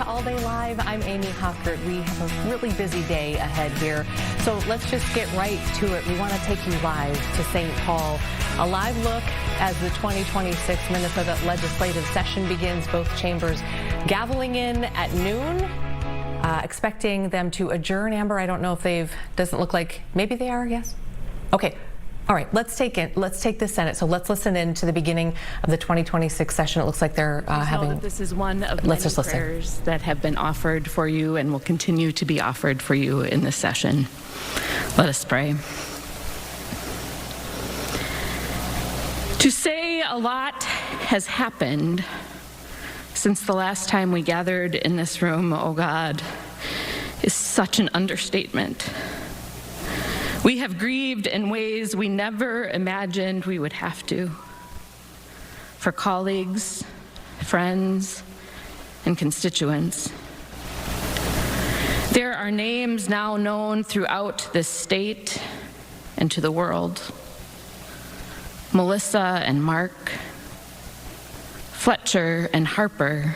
to All Day Live. I'm Amy Hoffert. We have a really busy day ahead here, so let's just get right to it. We want to take you live to St. Paul. A live look as the 2026 Minnesota legislative session begins. Both chambers gaveling in at noon, expecting them to adjourn. Amber, I don't know if doesn't look like, maybe they are, yes? Okay. All right, let's take the Senate. So let's listen in to the beginning of the 2026 session. It looks like they're having. This is one of many prayers that have been offered for you and will continue to be offered for you in this session. Let us pray. To say a lot has happened since the last time we gathered in this room, oh God, is such an understatement. We have grieved in ways we never imagined we would have to. For colleagues, friends, and constituents. There are names now known throughout this state and to the world. Melissa and Mark, Fletcher and Harper,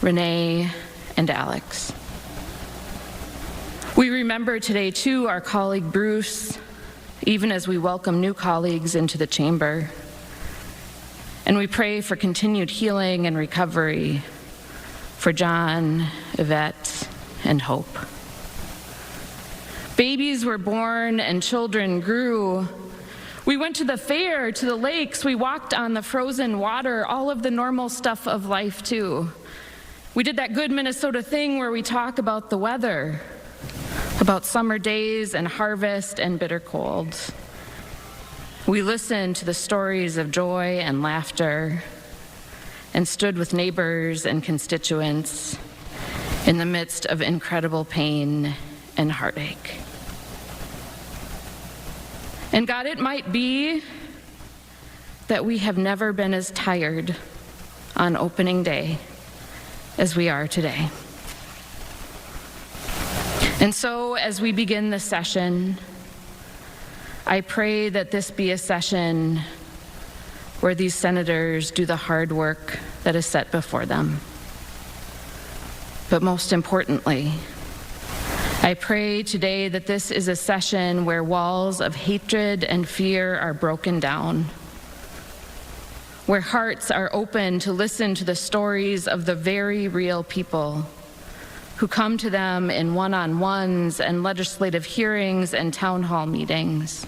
Renee and Alex. We remember today, too, our colleague Bruce, even as we welcome new colleagues into the chamber. And we pray for continued healing and recovery for John, Yvette, and Hope. Babies were born and children grew. We went to the fair, to the lakes, we walked on the frozen water, all of the normal stuff of life, too. We did that good Minnesota thing where we talk about the weather, about summer days and harvest and bitter cold. We listened to the stories of joy and laughter and stood with neighbors and constituents in the midst of incredible pain and heartache. And God, it might be that we have never been as tired on opening day as we are today. And so, as we begin this session, I pray that this be a session where these senators do the hard work that is set before them. But most importantly, I pray today that this is a session where walls of hatred and fear are broken down, where hearts are open to listen to the stories of the very real people who come to them in one-on-ones and legislative hearings and town hall meetings.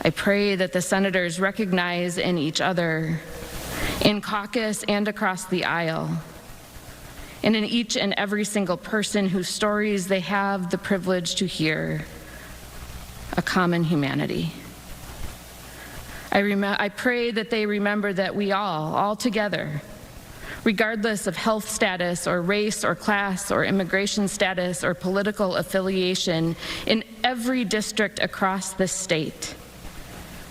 I pray that the senators recognize in each other, in caucus and across the aisle, and in each and every single person whose stories they have the privilege to hear, a common humanity. I pray that they remember that we all together, regardless of health status or race or class or immigration status or political affiliation, in every district across this state,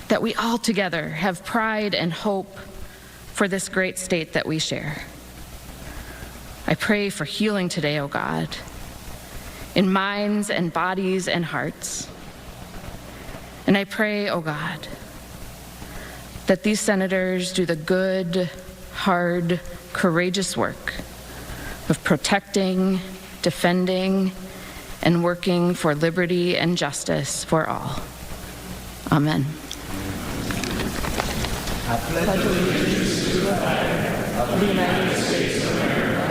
that we all together have pride and hope for this great state that we share. I pray for healing today, oh God, in minds and bodies and hearts. And I pray, oh God, that these senators do the good, hard, courageous work of protecting, defending, and working for liberty and justice for all. Amen. I pledge allegiance to the flag of the United States of America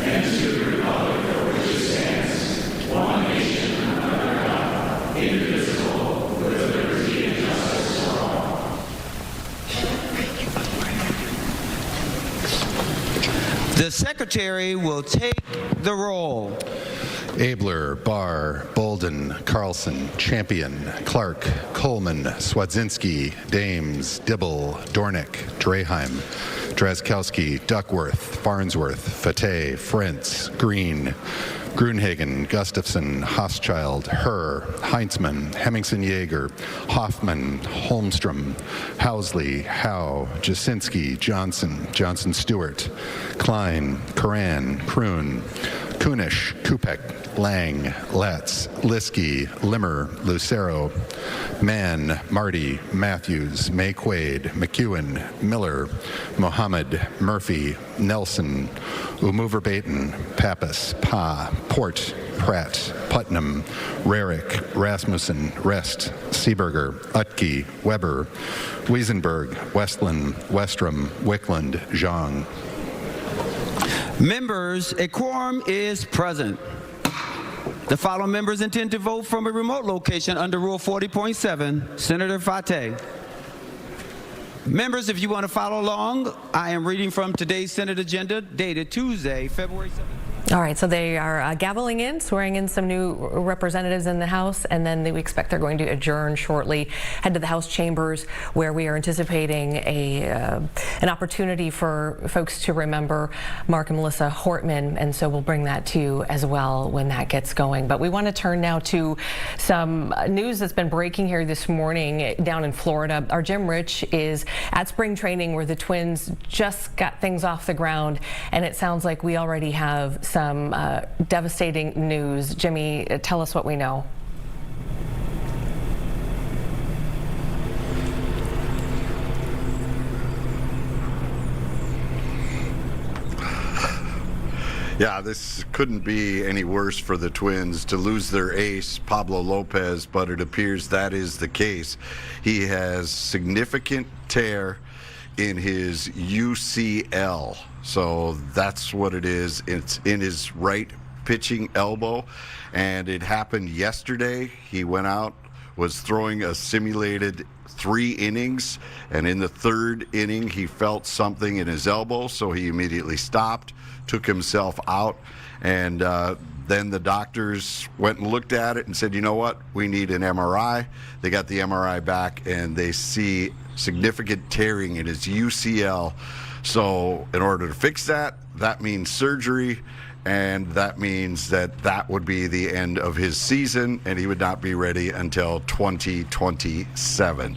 and to the republic for which it stands, one nation under God, indivisible, with liberty and justice for all. The Secretary will take the roll. Abler, Barr, Bolden, Carlson, Champion, Clark, Coleman, Swadzinski, Dames, Dibble, Dornick, Draheim, Drazkowski, Duckworth, Farnsworth, Fateh, Frentz, Green, Grunhagen, Gustafson, Hochschild, Herr, Heinzman, Hemmingson-Jaeger, Hoffman, Holmstrom, Housley, Howe, Jasinski, Johnson, Johnson-Stewart, Klein, Coran, Kroon, Kunish, Kupek, Lang, Letts, Liskey, Limmer, Lucero, Mann, Marty, Matthews, May Quaid, McEwen, Miller, Mohammed, Murphy, Nelson, Umuver Baton, Pappas, Pa, Port, Pratt, Putnam, Rarick, Rasmussen, Rest, Seeberger, Utke, Weber, Wiesenberg, Westland, Westrom, Wickland, Zhang. Members, a quorum is present. The following members intend to vote from a remote location under Rule 40.7. Senator Fateh. Members, if you want to follow along, I am reading from today's Senate agenda dated Tuesday, February 7th. All right, so they are gaveling in, swearing in some new representatives in the House, and then we expect they're going to adjourn shortly, head to the House chambers, where we are anticipating an opportunity for folks to remember Mark and Melissa Hortman, and so we'll bring that to you as well when that gets going. But we want to turn now to some news that's been breaking here this morning down in Florida. Our Jim Rich is at spring training where the Twins just got things off the ground, and it sounds like we already have some devastating news. Jimmy, tell us what we know. Yeah, this couldn't be any worse for the Twins to lose their ace, Pablo Lopez, but it appears that is the case. He has significant tear in his UCL. So that's what it is. It's in his right pitching elbow, and it happened yesterday. He went out, was throwing a simulated 3 innings, and in the 3rd inning he felt something in his elbow, so he immediately stopped, took himself out, and then the doctors went and looked at it and said, you know what, we need an MRI. They got the MRI back, and they see significant tearing in his UCL. So in order to fix that, that means surgery, and that means that that would be the end of his season, and he would not be ready until 2027.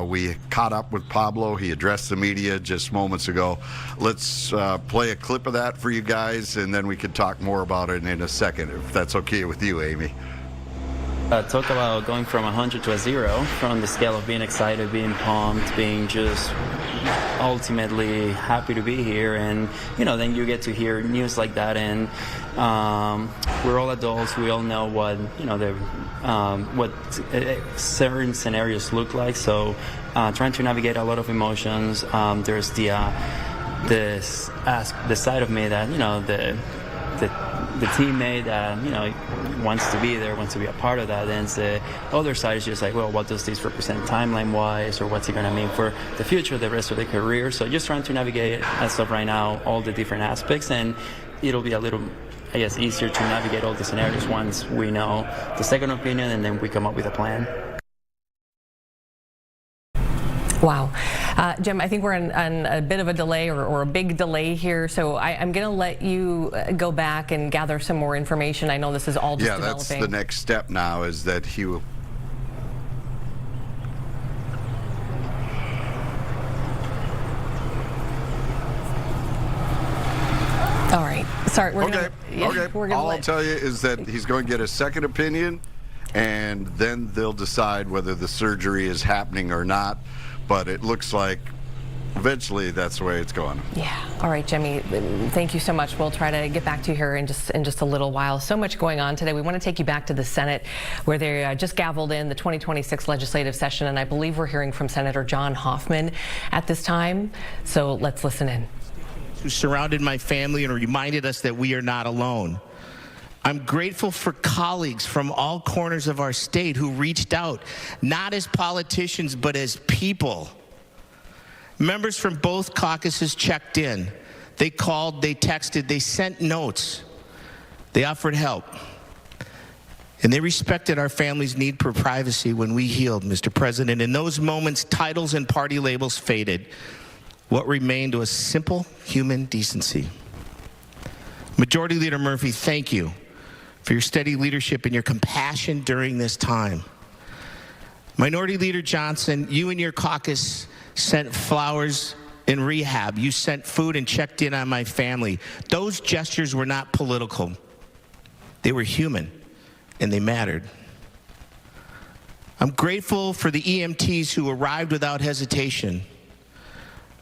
We caught up with Pablo. He addressed the media just moments ago. Let's play a clip of that for you guys, and then we can talk more about it in a second, if that's okay with you, Amy. Talk about going from 100 to a 0, from the scale of being excited, being pumped, being just ultimately happy to be here. And then you get to hear news like that, and we're all adults. We all know what what certain scenarios look like. So trying to navigate a lot of emotions. There's the side of me that the teammate that wants to be there, wants to be a part of that. Then the other side is just like, well, what does this represent timeline-wise, or what's it going to mean for the future, the rest of the career? So just trying to navigate as of right now all the different aspects, and it'll be a little, I guess, easier to navigate all the scenarios once we know the second opinion, and then we come up with a plan. Wow. Jim, I think we're on a bit of a delay or a big delay here, so I'm going to let you go back and gather some more information. I know this is all just developing. That's the next step now, is that he will... All right. Sorry. Okay. All I'll tell you is that he's going to get a second opinion, and then they'll decide whether the surgery is happening or not. But it looks like eventually that's the way it's going. Yeah. All right, Jimmy, thank you so much. We'll try to get back to you here in just a little while. So much going on today. We want to take you back to the Senate, where they just gavelled in the 2026 legislative session, and I believe we're hearing from Senator John Hortman at this time. So let's listen in. Who surrounded my family and reminded us that we are not alone. I'm grateful for colleagues from all corners of our state who reached out, not as politicians, but as people. Members from both caucuses checked in. They called, they texted, they sent notes. They offered help. And they respected our family's need for privacy when we healed, Mr. President. In those moments, titles and party labels faded. What remained was simple human decency. Majority Leader Murphy, thank you for your steady leadership and your compassion during this time. Minority Leader Johnson, you and your caucus sent flowers in rehab. You sent food and checked in on my family. Those gestures were not political. They were human, and they mattered. I'm grateful for the EMTs who arrived without hesitation,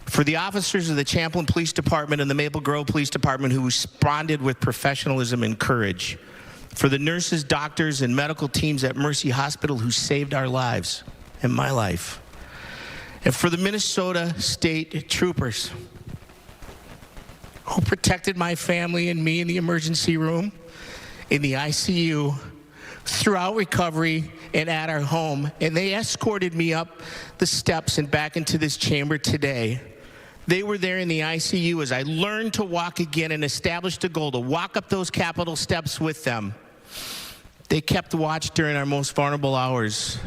for the officers of the Champlin Police Department and the Maple Grove Police Department who responded with professionalism and courage, for the nurses, doctors, and medical teams at Mercy Hospital who saved our lives and my life, and for the Minnesota State Troopers who protected my family and me in the emergency room, in the ICU, throughout recovery, and at our home. And they escorted me up the steps and back into this chamber today. They were there in the ICU as I learned to walk again and established a goal to walk up those Capitol steps with them. They kept watch during our most vulnerable hours.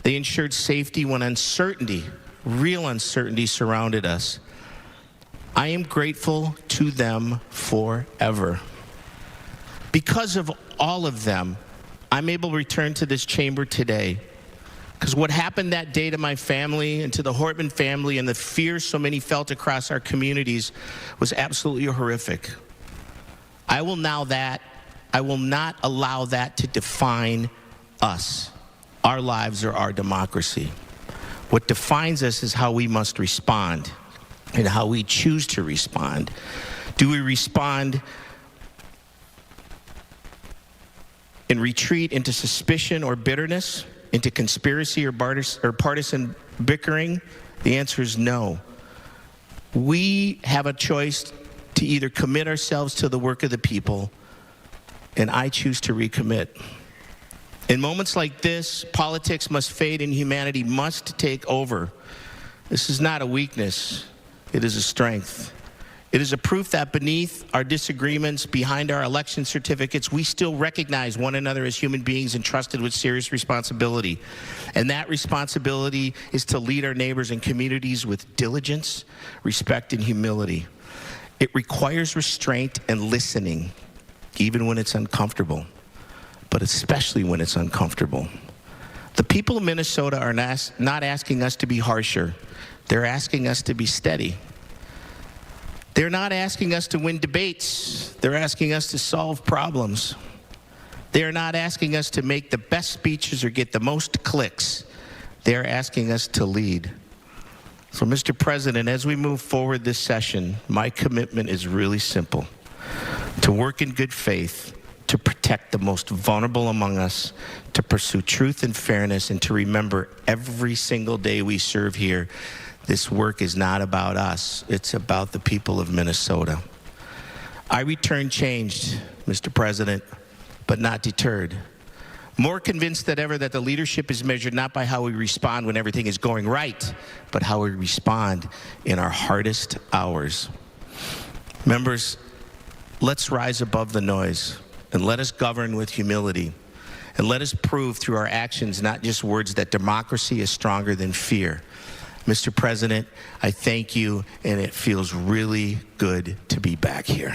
They ensured safety when uncertainty, real uncertainty, surrounded us. I am grateful to them forever. Because of all of them, I'm able to return to this chamber today. Because what happened that day to my family and to the Hortman family and the fear so many felt across our communities was absolutely horrific. I will not allow that to define us, our lives, or our democracy. What defines us is how we must respond and how we choose to respond. Do we respond and retreat into suspicion or bitterness, into conspiracy or partisan bickering? The answer is no. We have a choice to either commit ourselves to the work of the people, and I choose to recommit. In moments like this, politics must fade and humanity must take over. This is not a weakness, it is a strength. It is a proof that beneath our disagreements, behind our election certificates, we still recognize one another as human beings entrusted with serious responsibility. And that responsibility is to lead our neighbors and communities with diligence, respect, and humility. It requires restraint and listening, even when it's uncomfortable, but especially when it's uncomfortable. The people of Minnesota are not asking us to be harsher. They're asking us to be steady. They're not asking us to win debates. They're asking us to solve problems. They're not asking us to make the best speeches or get the most clicks. They're asking us to lead. So, Mr. President, as we move forward this session, my commitment is really simple: to work in good faith, to protect the most vulnerable among us, to pursue truth and fairness, and to remember every single day we serve here, this work is not about us, it's about the people of Minnesota. I return changed, Mr. President, but not deterred. More convinced than ever that the leadership is measured not by how we respond when everything is going right, but how we respond in our hardest hours. Members, let's rise above the noise, and let us govern with humility, and let us prove through our actions, not just words, that democracy is stronger than fear. Mr. President, I thank you, and it feels really good to be back here.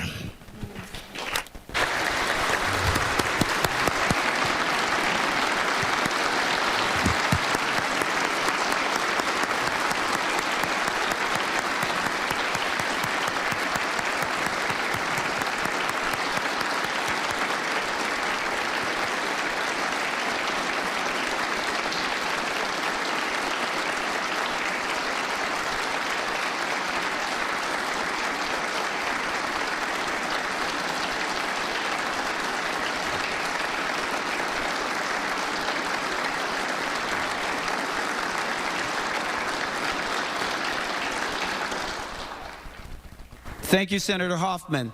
Thank you, Senator Hortman.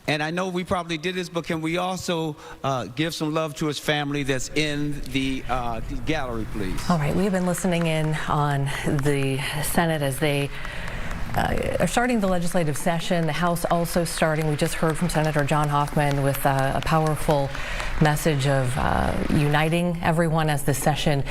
And I know we probably did this, but can we also give some love to his family that's in the gallery, please? All right, we've been listening in on the Senate as they are starting the legislative session. The House also starting. We just heard from Senator John Hortman with a powerful message of uniting everyone as the session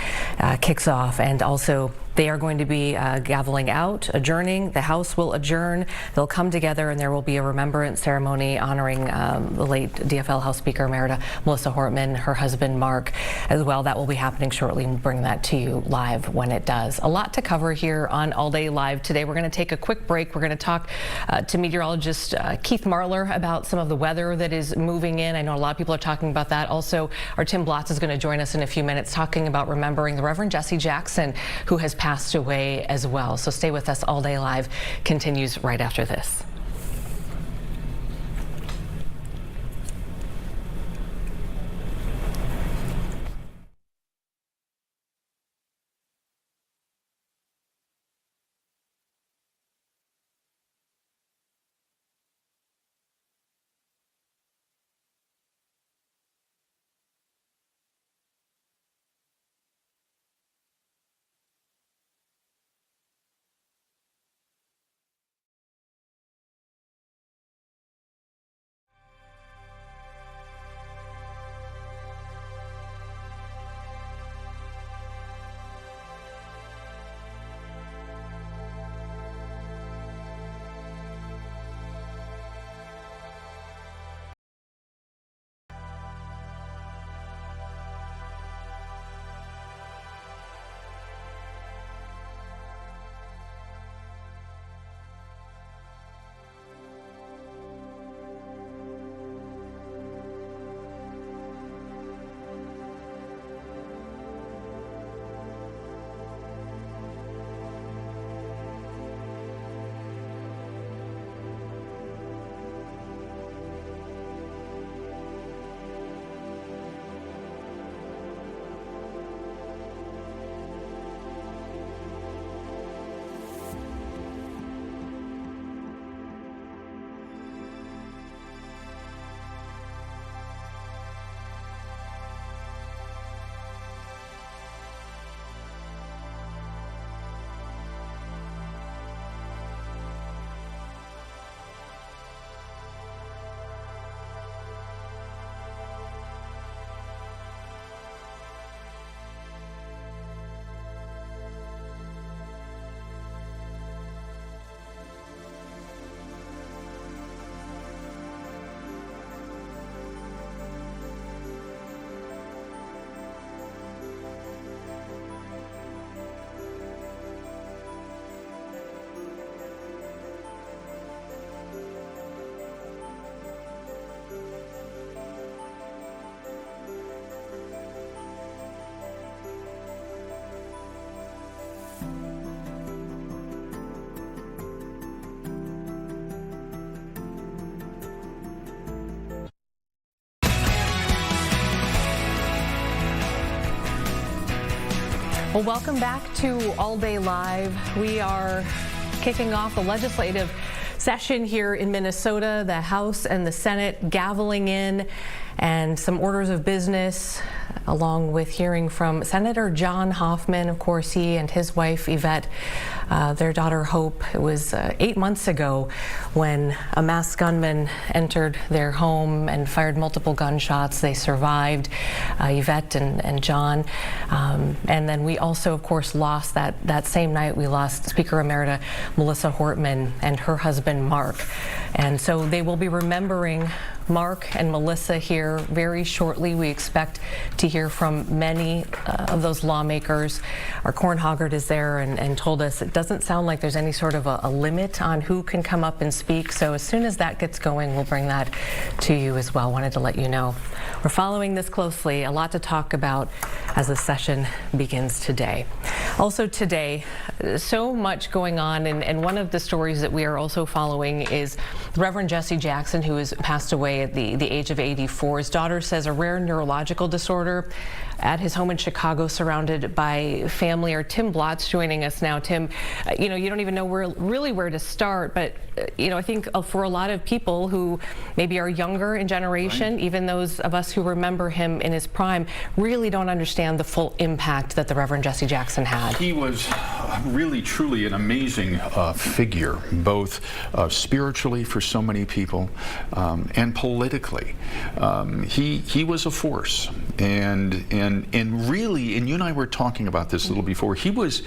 kicks off, and also They are going to be gaveling out, adjourning. The House will adjourn. They'll come together, and there will be a remembrance ceremony honoring the late DFL House Speaker Emerita Melissa Hortman, her husband Mark as well. That will be happening shortly. We'll bring that to you live when it does. A lot to cover here on All Day Live today. We're going to take a quick break. We're going to talk to meteorologist Keith Marler about some of the weather that is moving in. I know a lot of people are talking about that. Also, our Tim Blotz is going to join us in a few minutes talking about remembering the Reverend Jesse Jackson, who has passed away as well. So stay with us. All Day Live continues right after this. Well, welcome back to All Day Live. We are kicking off the legislative session here in Minnesota, the House and the Senate gaveling in, and some orders of business, along with hearing from Senator John Hortman. Of course, he and his wife Yvette, their daughter Hope. It was 8 months ago when a masked gunman entered their home and fired multiple gunshots. They survived, Yvette and John. And then we also, of course, lost that same night. We lost Speaker Emerita Melissa Hortman and her husband Mark. And so they will be remembering Mark and Melissa here very shortly. We expect to hear from many of those lawmakers. Our Corn Hoggard is there and told us it doesn't sound like there's any sort of a limit on who can come up and speak. So as soon as that gets going, we'll bring that to you as well. Wanted to let you know. We're following this closely. A lot to talk about as the session begins today. Also today, so much going on, and one of the stories that we are also following is Reverend Jesse Jackson, who has passed away at the age of 84. His daughter says a rare neurological disorder at his home in Chicago, surrounded by family. Our Tim Blotz joining us now. Tim, you don't even know where to start, but I think for a lot of people who maybe are younger in generation, right, even those of us who remember him in his prime, really don't understand the full impact that the Reverend Jesse Jackson had. He was really, truly an amazing figure, both spiritually for so many people and politically. politically. He was a force, and really, and you and I were talking about this a little before. He was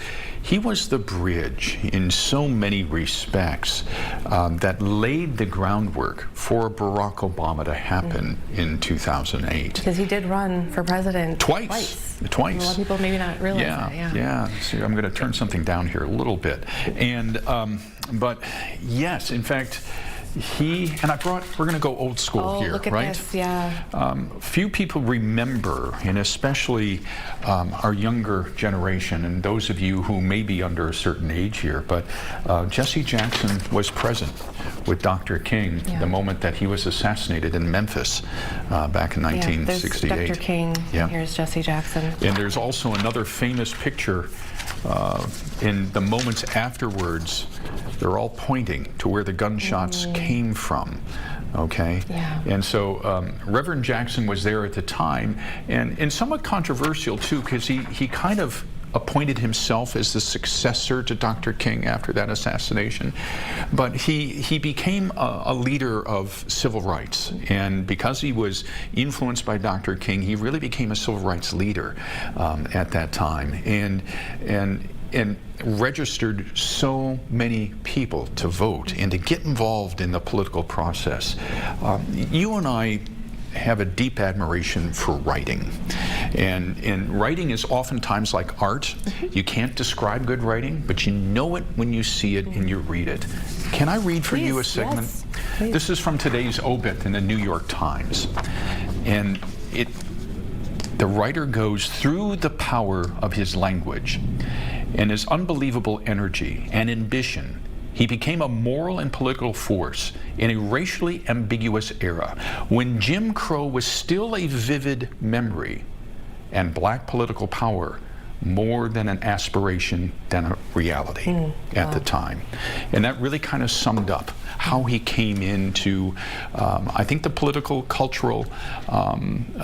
the bridge in so many respects that laid the groundwork for Barack Obama to happen in 2008. Because he did run for president twice. A lot of people maybe not realize that. Yeah. See, I'm going to turn something down here a little bit, and but yes, in fact. We're going to go old school here, look at right? This, yeah. Few people remember, and especially our younger generation, and those of you who may be under a certain age here, but Jesse Jackson was present with Dr. King the moment that he was assassinated in Memphis back in 1968. There's Dr. King, and here's Jesse Jackson. And there's also another famous picture in the moments afterwards. They're all pointing to where the gunshots came from, okay? Yeah. And so Reverend Jackson was there at the time, and somewhat controversial too, because he kind of appointed himself as the successor to Dr. King after that assassination. But he became a leader of civil rights, and because he was influenced by Dr. King, he really became a civil rights leader at that time, and registered so many people to vote and to get involved in the political process. You and I have a deep admiration for writing, and writing is oftentimes like art. You can't describe good writing, but you know it when you see it and you read it. Can I read for you a segment? Yes, this is from today's obit in the New York Times, and the writer goes through the power of his language and his unbelievable energy and ambition. He became a moral and political force in a racially ambiguous era when Jim Crow was still a vivid memory and black political power more than an aspiration than a reality at the time. And that really kind of summed up how he came into, I think, the political, cultural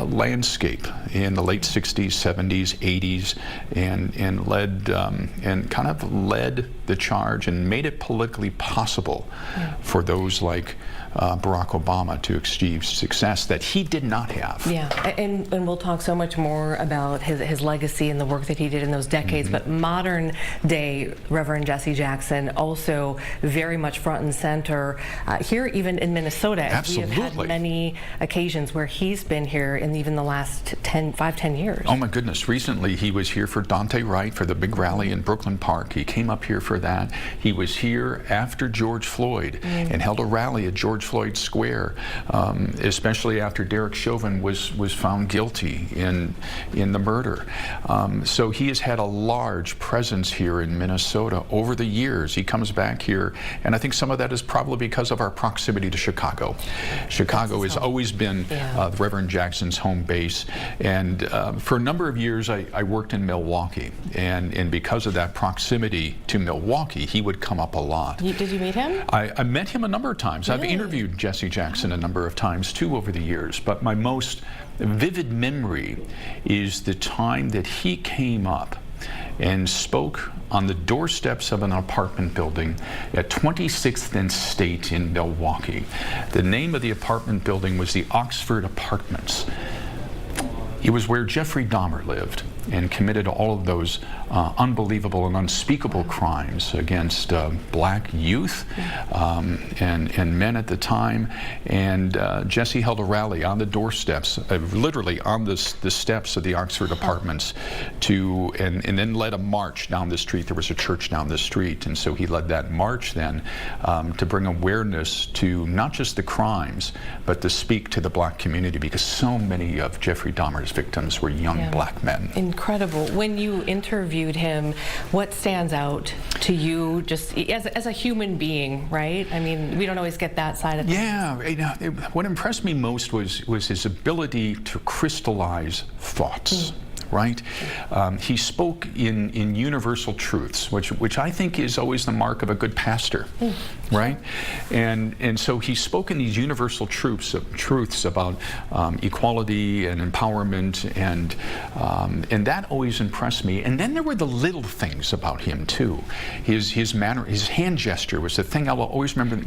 landscape in the late 60s, 70s, 80s, and led, and kind of led the charge and made it politically possible for those like Barack Obama to achieve success that he did not have. Yeah, and we'll talk so much more about his legacy and the work that he did in those decades, but modern day Reverend Jesse Jackson also very much front and center here, even in Minnesota. Absolutely. We have had many occasions where he's been here in even the last 5-10 years. Oh my goodness, recently he was here for Dante Wright for the big rally in Brooklyn Park. He came up here for that. He was here after George Floyd and held a rally at George Floyd Square, especially after Derek Chauvin was found guilty in the murder. So he has had a large presence here in Minnesota over the years. He comes back here, and I think some of that is probably because of our proximity to Chicago. Chicago has always been Reverend Jackson's home base, and for a number of years I worked in Milwaukee, and because of that proximity to Milwaukee, he would come up a lot. Did you meet him? I met him a number of times. Really? I've interviewed Jesse Jackson a number of times too over the years, but my most vivid memory is the time that he came up and spoke on the doorsteps of an apartment building at 26th and State in Milwaukee. The name of the apartment building was the Oxford Apartments. It was where Jeffrey Dahmer lived and committed all of those unbelievable and unspeakable crimes against black youth and men at the time. And Jesse held a rally on the doorsteps, literally on the steps of the Oxford Apartments, and then led a march down the street. There was a church down the street, and so he led that march then to bring awareness to not just the crimes, but to speak to the black community, because so many of Jeffrey Dahmer's victims were young black men. Incredible. When you interviewed him, what stands out to you just as a human being, right? I mean, we don't always get that side of things. Yeah, what impressed me most was his ability to crystallize thoughts. Right? He spoke in universal truths, which I think is always the mark of a good pastor, right? And so he spoke in these universal truths about equality and empowerment, and that always impressed me. And then there were the little things about him too. His manner, his hand gesture was the thing I'll always remember.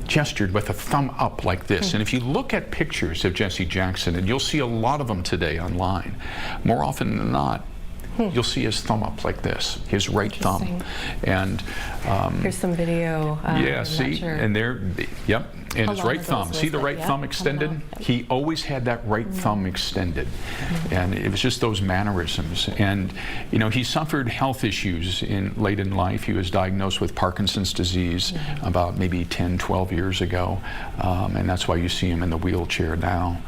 gestured with a thumb up like this. And if you look at pictures of Jesse Jackson, and you'll see a lot of them today online, more often than not, you'll see his thumb up like this, his right thumb. And here's some video. Yeah, see, sure. and there, yep, and his right thumb. See the right thumb extended? He always had that right thumb extended, and it was just those mannerisms. And you know, he suffered health issues late in life. He was diagnosed with Parkinson's disease about maybe 10, 12 years ago, and that's why you see him in the wheelchair now.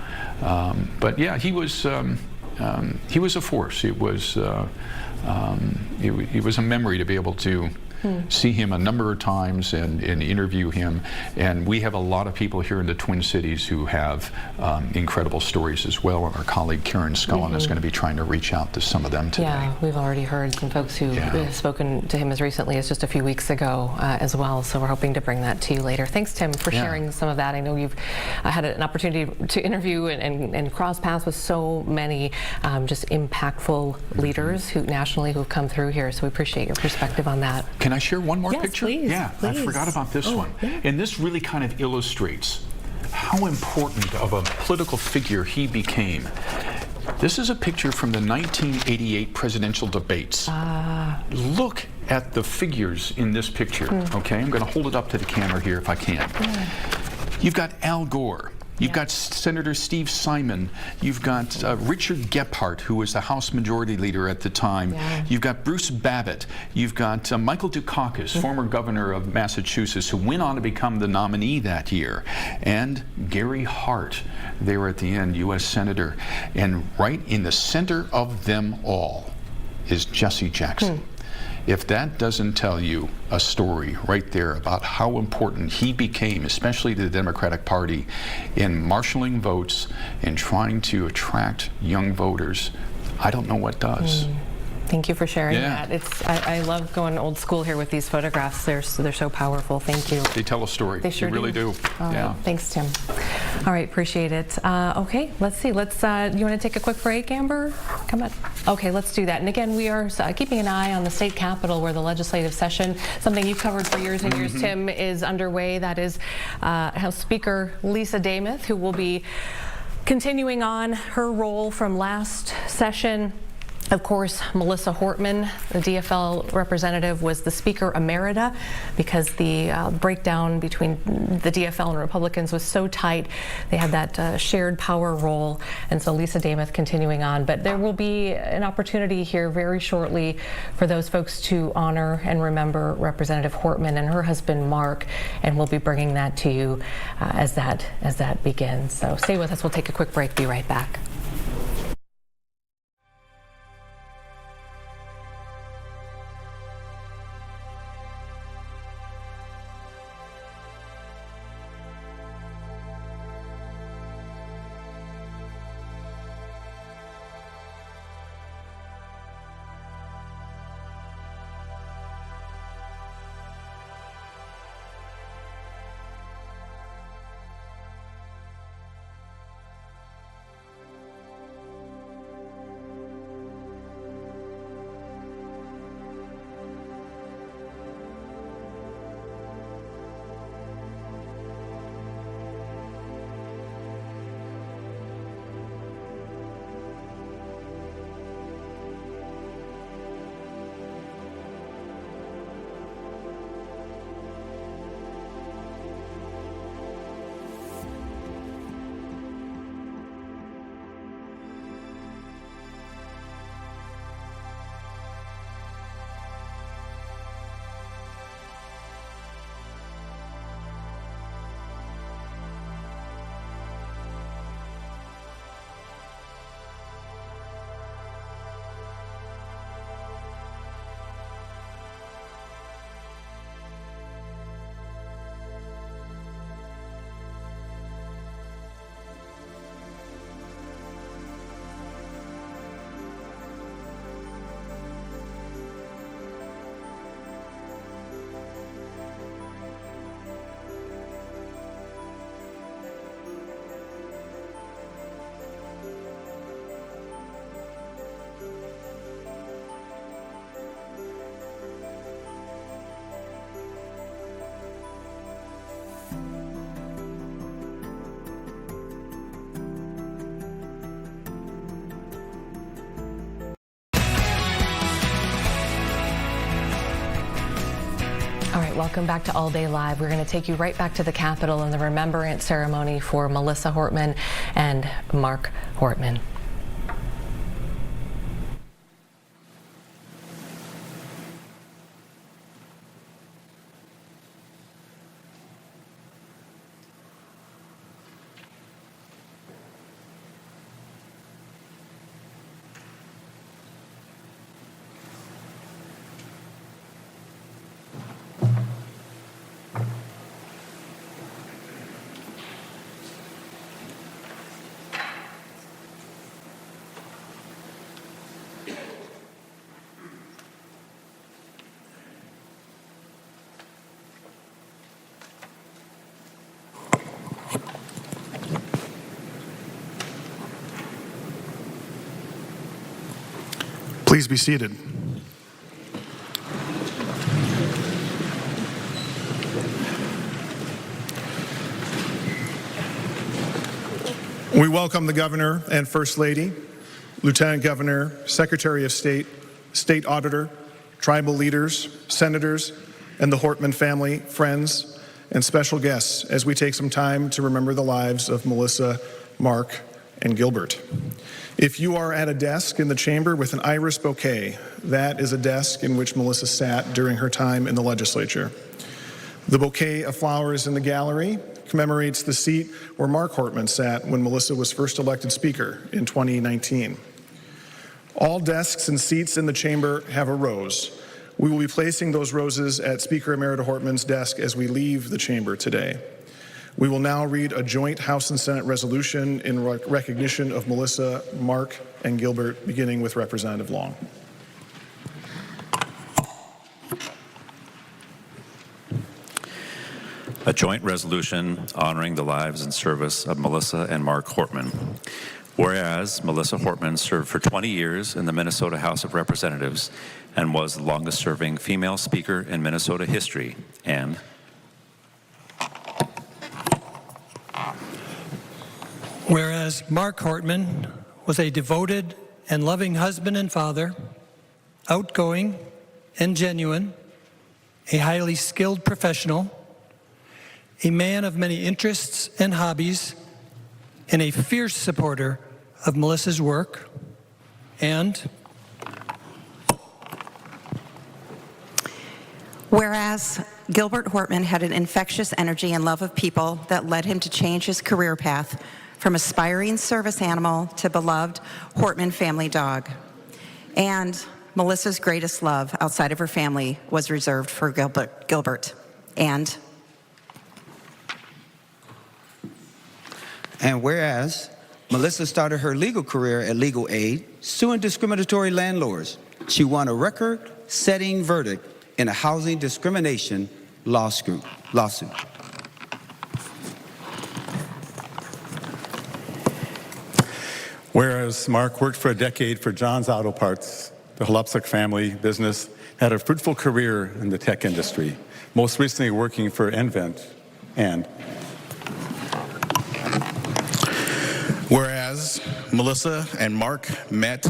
But yeah, he was a force. It was a memory to be able to see him a number of times and interview him. And we have a lot of people here in the Twin Cities who have incredible stories as well. And our colleague Karen Scullin is going to be trying to reach out to some of them today. Yeah, we've already heard some folks who have spoken to him as recently as just a few weeks ago as well. So we're hoping to bring that to you later. Thanks, Tim, for sharing some of that. I know you've had an opportunity to interview and cross paths with so many just impactful leaders who nationally who've come through here. So we appreciate your perspective on that. Can I share one more picture? Please, yeah, please. I forgot about this one. And this really kind of illustrates how important of a political figure he became. This is a picture from the 1988 presidential debates. Look at the figures in this picture, okay? I'm going to hold it up to the camera here if I can. You've got Al Gore. You've got Senator Steve Simon. You've got Richard Gephardt, who was the House Majority Leader at the time. You've got Bruce Babbitt. You've got Michael Dukakis, former governor of Massachusetts, who went on to become the nominee that year. And Gary Hart, there at the end, U.S. Senator. And right in the center of them all is Jesse Jackson. If that doesn't tell you a story right there about how important he became, especially to the Democratic Party, in marshaling votes and trying to attract young voters, I don't know what does. Thank you for sharing that. I love going old school here with these photographs. They're so powerful. Thank you. They tell a story. They sure really do. All right. Thanks, Tim. All right, appreciate it. Okay, let's see. You want to take a quick break, Amber? Come on. Okay, let's do that. And again, we are keeping an eye on the state capitol where the legislative session, something you've covered for years and years, Tim, is underway. That is House Speaker Lisa Dameth, who will be continuing on her role from last session. Of course, Melissa Hortman, the DFL representative, was the Speaker Emerita because the breakdown between the DFL and Republicans was so tight. They had that shared power role, and so Lisa Dameth continuing on. But there will be an opportunity here very shortly for those folks to honor and remember Representative Hortman and her husband Mark, and we'll be bringing that to you as that begins. So stay with us. We'll take a quick break. Be right back. right, welcome back to All Day Live. We're going to take you right back to the Capitol and the remembrance ceremony for Melissa Hortman and Mark Hortman. Please be seated. We welcome the Governor and First Lady, Lieutenant Governor, Secretary of State, State Auditor, tribal leaders, senators, and the Hortman family, friends, and special guests as we take some time to remember the lives of Melissa, Mark, and Gilbert. If you are at a desk in the chamber with an iris bouquet, that is a desk in which Melissa sat during her time in the legislature. The bouquet of flowers in the gallery commemorates the seat where Mark Hortman sat when Melissa was first elected Speaker in 2019. All desks and seats in the chamber have a rose. We will be placing those roses at Speaker Emerita Hortman's desk as we leave the chamber today. We will now read a joint House and Senate resolution in recognition of Melissa, Mark, and Gilbert, beginning with Representative Long. A joint resolution honoring the lives and service of Melissa and Mark Hortman. Whereas Melissa Hortman served for 20 years in the Minnesota House of Representatives and was the longest-serving female speaker in Minnesota history, and whereas Mark Hortman was a devoted and loving husband and father, outgoing and genuine, a highly skilled professional, a man of many interests and hobbies, and a fierce supporter of Melissa's work, and whereas Gilbert Hortman had an infectious energy and love of people that led him to change his career path from aspiring service animal to beloved Hortman family dog. And Melissa's greatest love outside of her family was reserved for Gilbert. And whereas Melissa started her legal career at Legal Aid, suing discriminatory landlords, she won a record-setting verdict in a housing discrimination lawsuit. Whereas Mark worked for a decade for John's Auto Parts, the Holupsik family business, had a fruitful career in the tech industry, most recently working for nVent. And whereas Melissa and Mark met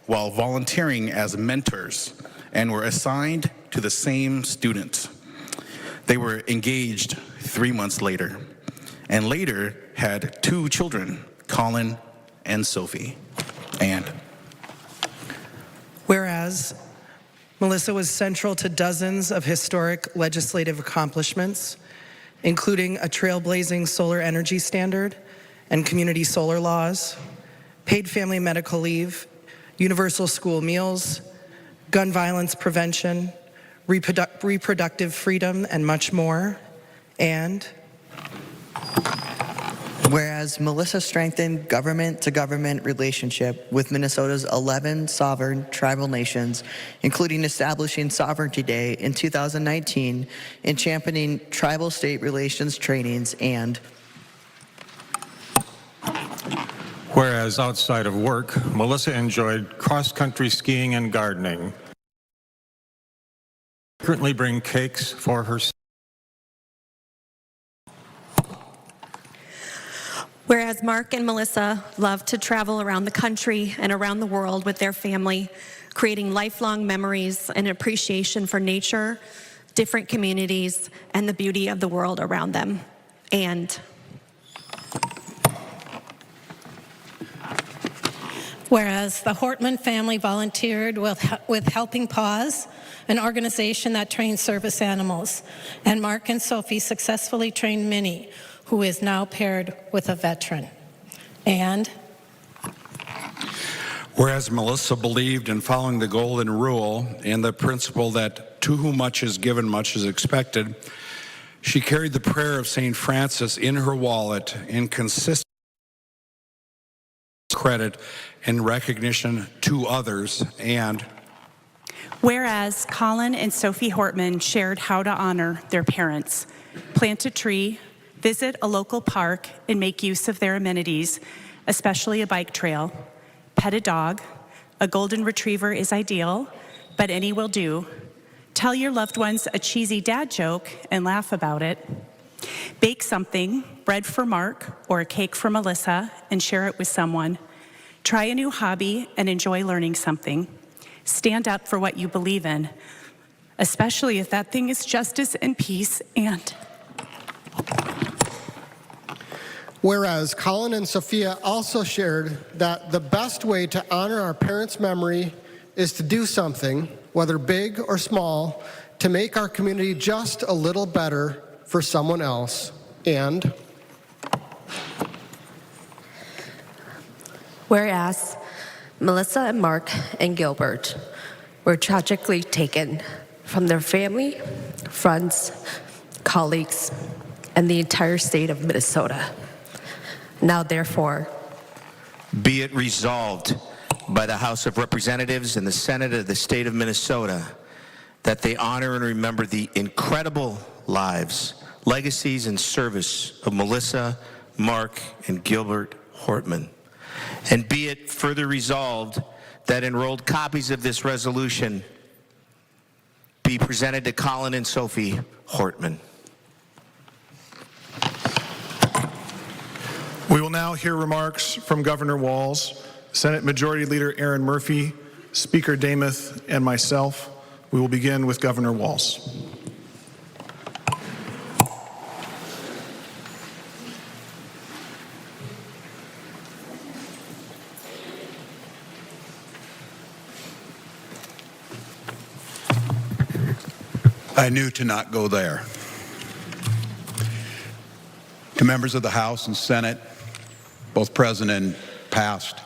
while volunteering as mentors and were assigned to the same student. They were engaged 3 months later, and later had 2 children, Colin and Sophie. And whereas Melissa was central to dozens of historic legislative accomplishments, including a trailblazing solar energy standard and community solar laws, paid family medical leave, universal school meals, gun violence prevention, reproductive freedom, and much more. And whereas Melissa strengthened government-to-government relationship with Minnesota's 11 sovereign tribal nations, including establishing Sovereignty Day in 2019 and championing tribal state relations trainings. And whereas outside of work, Melissa enjoyed cross-country skiing and gardening. Currently bring cakes for her. Whereas Mark and Melissa love to travel around the country and around the world with their family, creating lifelong memories and appreciation for nature, different communities, and the beauty of the world around them. And whereas the Hortman family volunteered with Helping Paws, an organization that trains service animals, and Mark and Sophie successfully trained Minnie, who is now paired with a veteran. And whereas Melissa believed in following the golden rule and the principle that to whom much is given, much is expected, she carried the prayer of St. Francis in her wallet in consistent credit and recognition to others. And whereas Colin and Sophie Hortman shared how to honor their parents, plant a tree, visit a local park, and make use of their amenities, especially a bike trail, pet a dog, a golden retriever is ideal, but any will do. Tell your loved ones a cheesy dad joke and laugh about it. Bake something, bread for Mark or a cake for Melissa, and share it with someone. Try a new hobby and enjoy learning something. Stand up for what you believe in, especially if that thing is justice and peace. And whereas Colin and Sophia also shared that the best way to honor our parents' memory is to do something, whether big or small, to make our community just a little better for someone else. And whereas Melissa and Mark and Gilbert were tragically taken from their family, friends, colleagues, and the entire state of Minnesota. Now, therefore, be it resolved by the House of Representatives and the Senate of the state of Minnesota that they honor and remember the incredible lives, legacies, and service of Melissa, Mark, and Gilbert Hortman. And be it further resolved that enrolled copies of this resolution be presented to Colin and Sophie Hortman. We will now hear remarks from Governor Walz, Senate Majority Leader Aaron Murphy, Speaker Dameth, and myself. We will begin with Governor Walz. I knew to not go there. To members of the House and Senate, both present and past,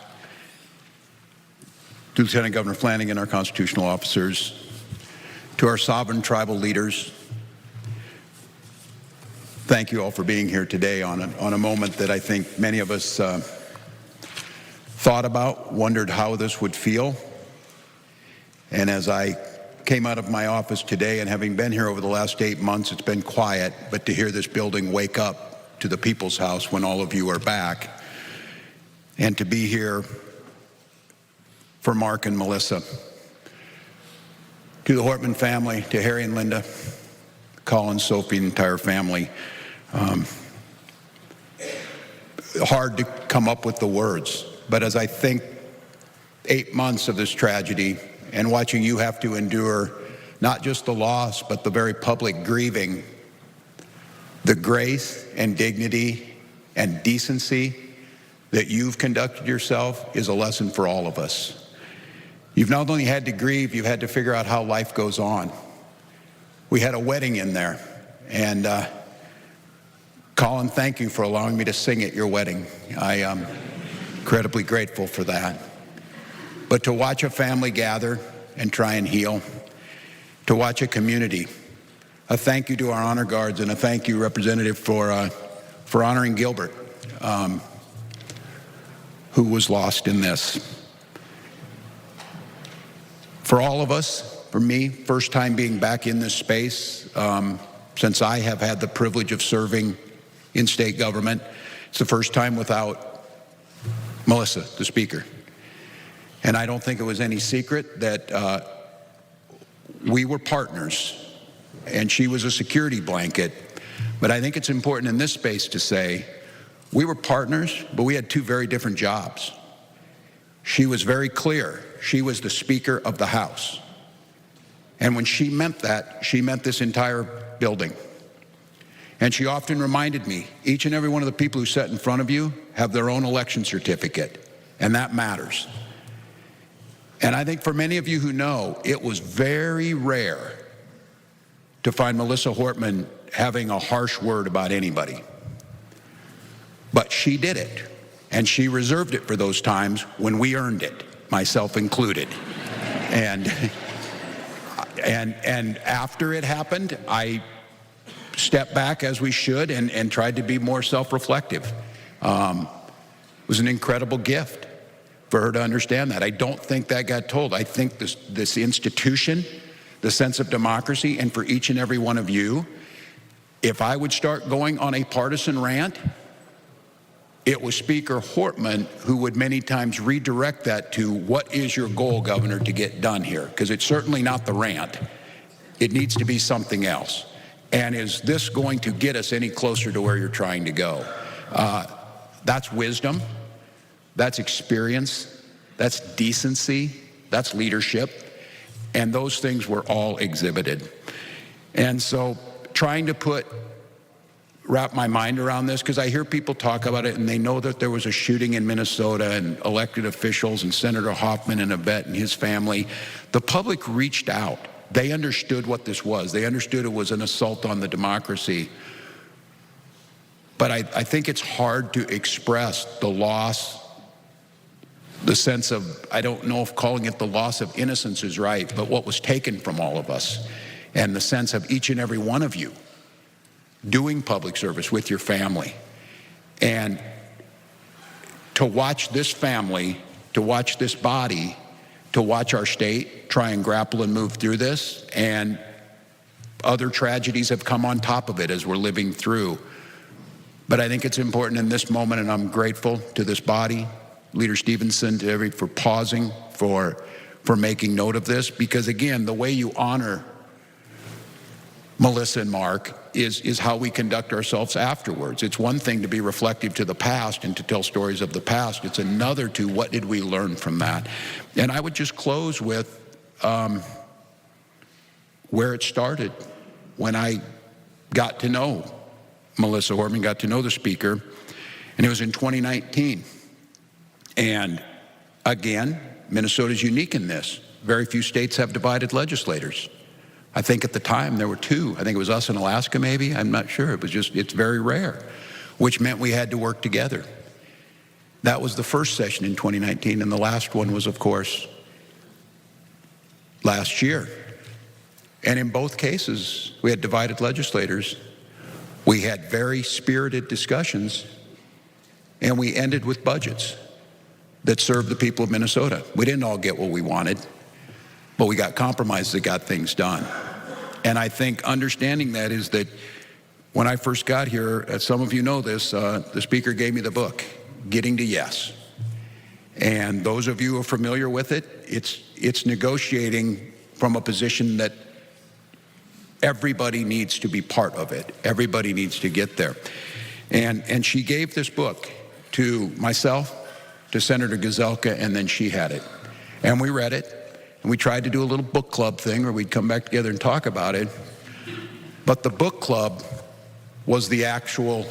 to Lieutenant Governor Flanagan, our constitutional officers, to our sovereign tribal leaders, thank you all for being here today on a moment that I think many of us thought about, wondered how this would feel. And as I came out of my office today, and having been here over the last 8 months, it's been quiet, but to hear this building wake up to the People's House when all of you are back, and to be here for Mark and Melissa, to the Hortman family, to Harry and Linda, Colin, Sophie, and the entire family. Hard to come up with the words, but as I think 8 months of this tragedy and watching you have to endure not just the loss, but the very public grieving, the grace and dignity and decency that you've conducted yourself is a lesson for all of us. You've not only had to grieve, you've had to figure out how life goes on. We had a wedding in there, and Colin, thank you for allowing me to sing at your wedding. I am incredibly grateful for that. But to watch a family gather and try and heal, to watch a community, a thank you to our honor guards, and a thank you, Representative, for honoring Gilbert, who was lost in this. For all of us, for me, first time being back in this space, since I have had the privilege of serving in state government. It's the first time without Melissa, the Speaker. And I don't think it was any secret that we were partners, and she was a security blanket. But I think it's important in this space to say we were partners, but we had two very different jobs. She was very clear. She was the Speaker of the House. And when she meant that, she meant this entire building. And she often reminded me, each and every one of the people who sat in front of you have their own election certificate, and that matters. And I think for many of you who know, it was very rare to find Melissa Hortman having a harsh word about anybody. But she did it, and she reserved it for those times when we earned it, myself included. And after it happened, I stepped back, as we should, and tried to be more self-reflective. It was an incredible gift for her to understand that. I don't think that got told. I think this institution, the sense of democracy, and for each and every one of you, if I would start going on a partisan rant, it was Speaker Hortman who would many times redirect that to, what is your goal, Governor, to get done here? Because it's certainly not the rant. It needs to be something else. And is this going to get us any closer to where you're trying to go? That's wisdom. That's experience. That's decency. That's leadership. And those things were all exhibited. And so trying to wrap my mind around this, because I hear people talk about it and they know that there was a shooting in Minnesota and elected officials and Senator Hortman and a vet and his family. The public reached out. They understood what this was. They understood it was an assault on the democracy. But I think it's hard to express the loss, the sense of, I don't know if calling it the loss of innocence is right, but what was taken from all of us, and the sense of each and every one of you doing public service with your family. And to watch this family, to watch this body, to watch our state try and grapple and move through this, and other tragedies have come on top of it as we're living through. But I think it's important in this moment, and I'm grateful to this body, Leader Stevenson, to every for pausing, for making note of this, because again, the way you honor Melissa and Mark is how we conduct ourselves afterwards. It's one thing to be reflective to the past and to tell stories of the past. It's another to what did we learn from that. And I would just close with where it started when I got to know Melissa Hortman, got to know the speaker, and it was in 2019. And again, Minnesota's unique in this. Very few states have divided legislators. I think at the time there were two. I think it was us in Alaska, maybe. I'm not sure. It's very rare, which meant we had to work together. That was the first session in 2019, and the last one was, of course, last year. And in both cases, we had divided legislators. We had very spirited discussions, and we ended with budgets that served the people of Minnesota. We didn't all get what we wanted, but we got compromises that got things done. And I think understanding that is that when I first got here, as some of you know this, the speaker gave me the book, Getting to Yes. And those of you who are familiar with it, it's negotiating from a position that everybody needs to be part of it. Everybody needs to get there. And she gave this book to myself, to Senator Gazelka, and then she had it. And we read it. And we tried to do a little book club thing where we'd come back together and talk about it. But the book club was the actual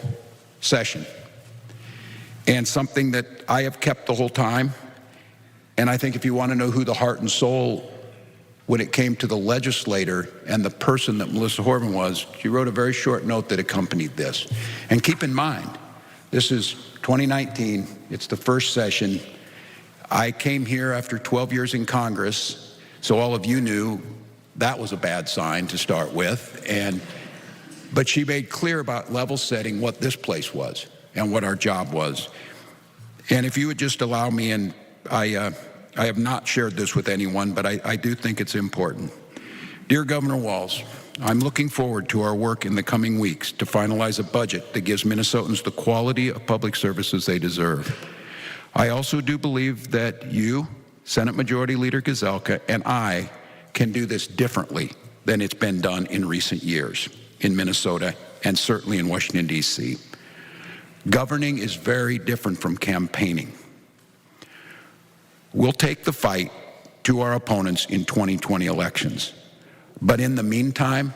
session. And something that I have kept the whole time. And I think if you want to know who the heart and soul when it came to the legislator and the person that Melissa Hortman was, she wrote a very short note that accompanied this. And keep in mind, this is 2019. It's the first session. I came here after 12 years in Congress, so all of you knew that was a bad sign to start with. But she made clear about level setting what this place was and what our job was. And if you would just allow me, and I have not shared this with anyone, but I do think it's important. Dear Governor Walz, I'm looking forward to our work in the coming weeks to finalize a budget that gives Minnesotans the quality of public services they deserve. I also do believe that you, Senate Majority Leader Gazelka, and I can do this differently than it's been done in recent years in Minnesota and certainly in Washington, D.C. Governing is very different from campaigning. We'll take the fight to our opponents in 2020 elections. But in the meantime,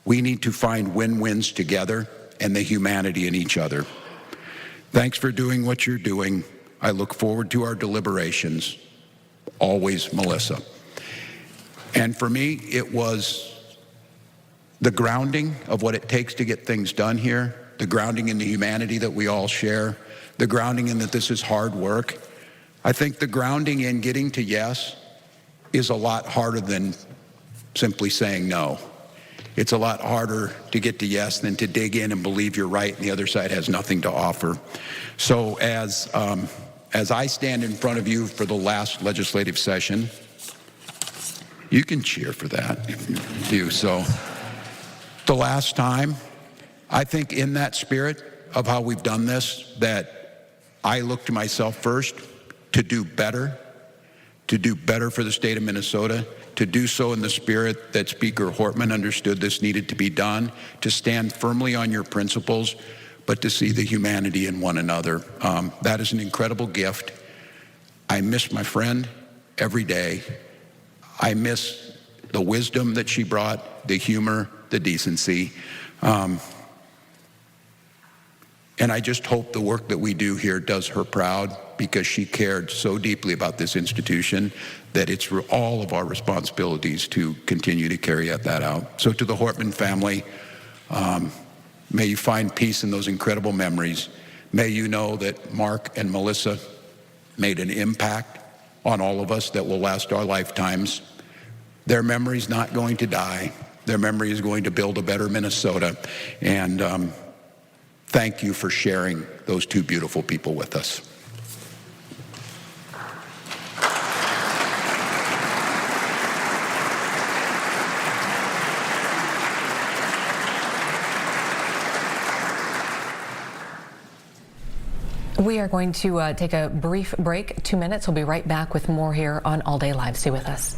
we need to find win-wins together and the humanity in each other. Thanks for doing what you're doing. I look forward to our deliberations. Always, Melissa. And for me, it was the grounding of what it takes to get things done here, the grounding in the humanity that we all share, the grounding in that this is hard work. I think the grounding in getting to yes is a lot harder than simply saying no. It's a lot harder to get to yes than to dig in and believe you're right and the other side has nothing to offer. So as I stand in front of you for the last legislative session, you can cheer for that if you do so. The last time, I think in that spirit of how we've done this, that I look to myself first to do better for the state of Minnesota, to do so in the spirit that Speaker Hortman understood this needed to be done, to stand firmly on your principles, but to see the humanity in one another. That is an incredible gift. I miss my friend every day. I miss the wisdom that she brought, the humor, the decency. And I just hope the work that we do here does her proud, because she cared so deeply about this institution that it's all of our responsibilities to continue to carry that out. So to the Hortman family, may you find peace in those incredible memories. May you know that Mark and Melissa made an impact on all of us that will last our lifetimes. Their memory's not going to die. Their memory is going to build a better Minnesota. And thank you for sharing those two beautiful people with us. We are going to take a brief break, 2 minutes. We'll be right back with more here on All Day Live. Stay with us.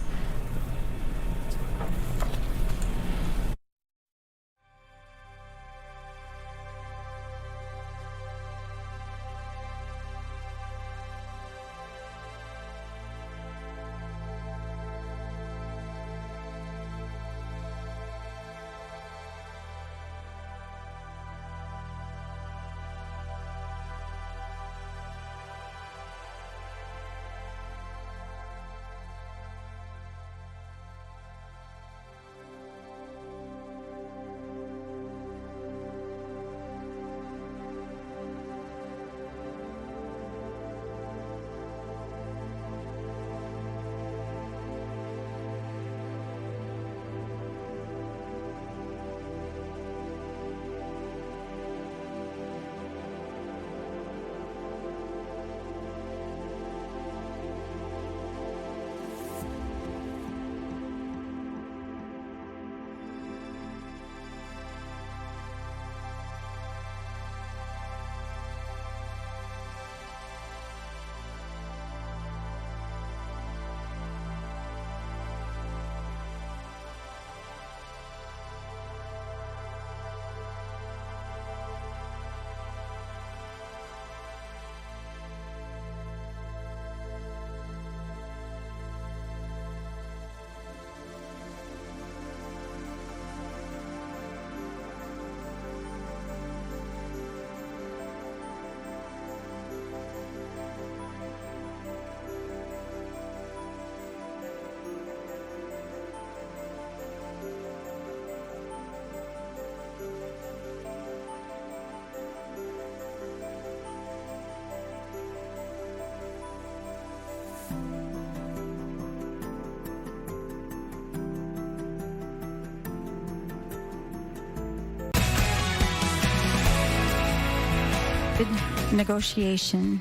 Negotiation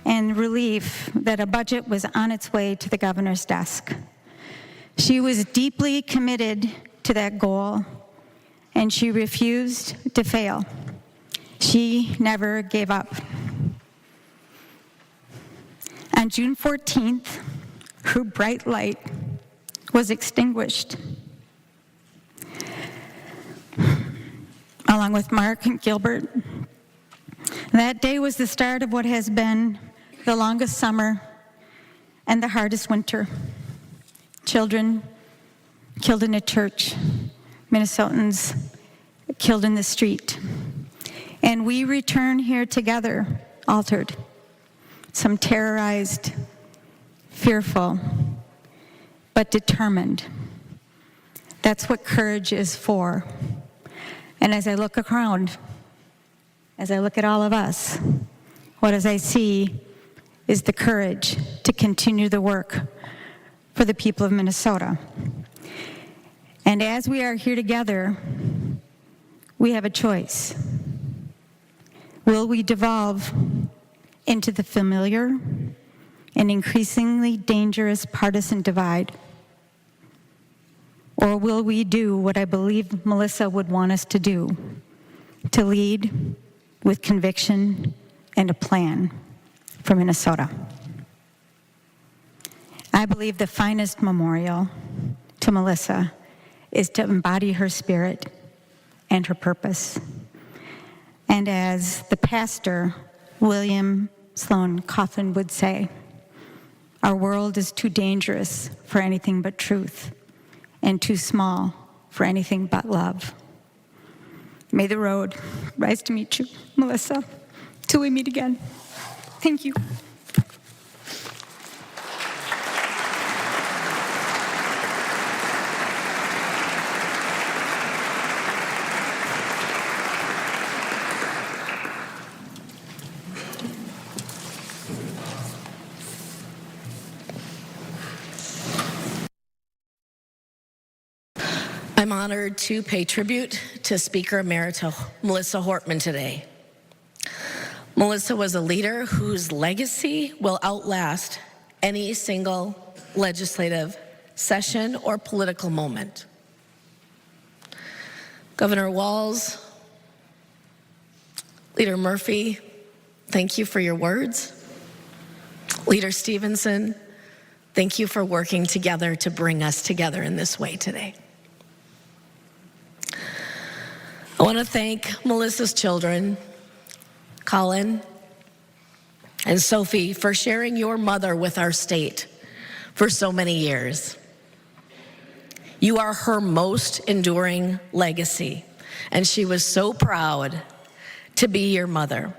and relief that a budget was on its way to the governor's desk. She was deeply committed to that goal, and she refused to fail. She never gave up. On June 14th, her bright light was extinguished. Along with Mark and Gilbert, that day was the start of what has been the longest summer and the hardest winter. Children killed in a church, Minnesotans killed in the street. And we return here together, altered, some terrorized, fearful, but determined. That's what courage is for. And as I look around, as I look at all of us, what as I see is the courage to continue the work for the people of Minnesota. And as we are here together, we have a choice. Will we devolve into the familiar and increasingly dangerous partisan divide? Or will we do what I believe Melissa would want us to do, to lead with conviction and a plan for Minnesota? I believe the finest memorial to Melissa is to embody her spirit and her purpose. And as the pastor, William Sloane Coffin, would say, our world is too dangerous for anything but truth and too small for anything but love. May the road rise to meet you, Melissa, till we meet again. Thank you. I'm honored to pay tribute to Speaker Emerita Melissa Hortman today. Melissa was a leader whose legacy will outlast any single legislative session or political moment. Governor Walz, Leader Murphy, thank you for your words. Leader Stevenson, thank you for working together to bring us together in this way today. I want to thank Melissa's children, Colin and Sophie, for sharing your mother with our state for so many years. You are her most enduring legacy, and she was so proud to be your mother.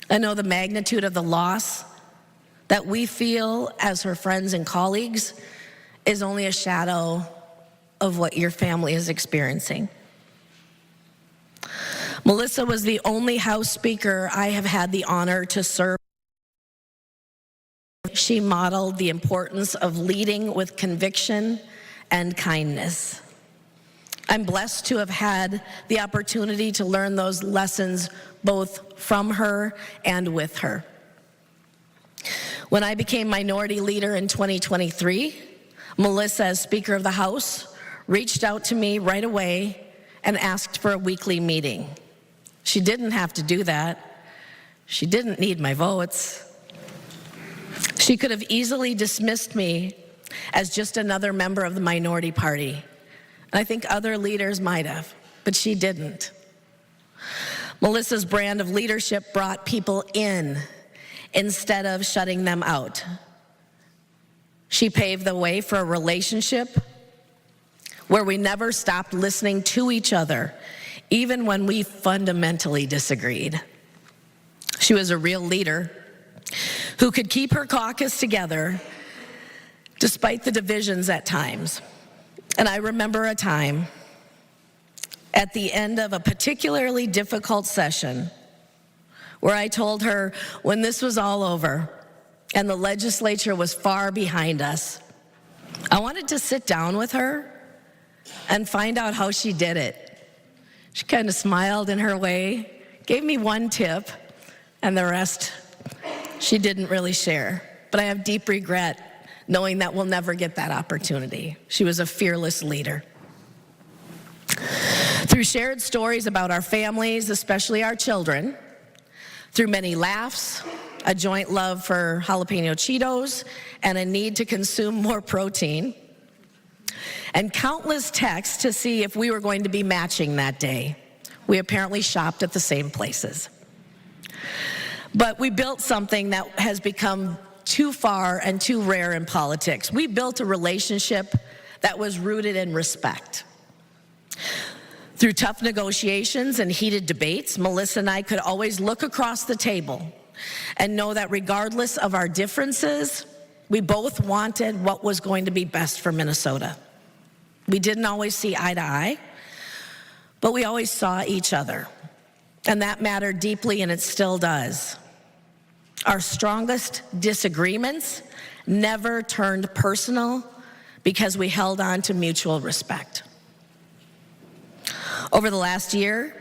I know the magnitude of the loss that we feel as her friends and colleagues is only a shadow of what your family is experiencing. Melissa was the only House Speaker I have had the honor to serve. She modeled the importance of leading with conviction and kindness. I'm blessed to have had the opportunity to learn those lessons both from her and with her. When I became Minority Leader in 2023, Melissa, as Speaker of the House, reached out to me right away and asked for a weekly meeting. She didn't have to do that. She didn't need my votes. She could have easily dismissed me as just another member of the minority party. And I think other leaders might have, but she didn't. Melissa's brand of leadership brought people in instead of shutting them out. She paved the way for a relationship where we never stopped listening to each other, even when we fundamentally disagreed. She was a real leader who could keep her caucus together despite the divisions at times. And I remember a time at the end of a particularly difficult session where I told her when this was all over and the legislature was far behind us, I wanted to sit down with her and find out how she did it. She kind of smiled in her way, gave me one tip, and the rest she didn't really share. But I have deep regret knowing that we'll never get that opportunity. She was a fearless leader. Through shared stories about our families, especially our children, through many laughs, a joint love for jalapeno Cheetos, and a need to consume more protein, and countless texts to see if we were going to be matching that day. We apparently shopped at the same places. But we built something that has become too far and too rare in politics. We built a relationship that was rooted in respect. Through tough negotiations and heated debates, Melissa and I could always look across the table and know that regardless of our differences, we both wanted what was going to be best for Minnesota. We didn't always see eye to eye, but we always saw each other. And that mattered deeply, and it still does. Our strongest disagreements never turned personal because we held on to mutual respect. Over the last year,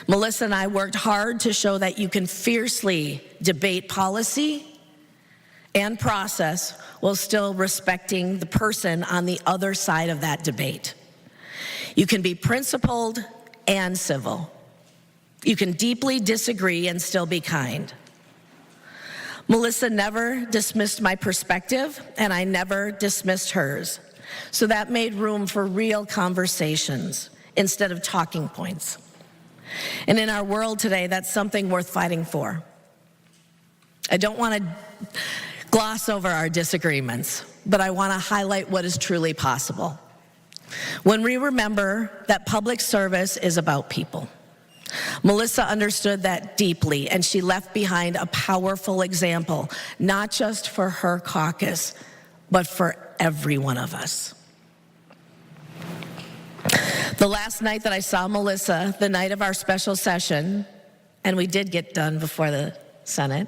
Melissa and I worked hard to show that you can fiercely debate policy and process while still respecting the person on the other side of that debate. You can be principled and civil. You can deeply disagree and still be kind. Melissa never dismissed my perspective, and I never dismissed hers. So that made room for real conversations instead of talking points. And in our world today, that's something worth fighting for. I don't want to gloss over our disagreements, but I want to highlight what is truly possible. When we remember that public service is about people, Melissa understood that deeply, and she left behind a powerful example, not just for her caucus, but for every one of us. The last night that I saw Melissa, the night of our special session, and we did get done before the Senate,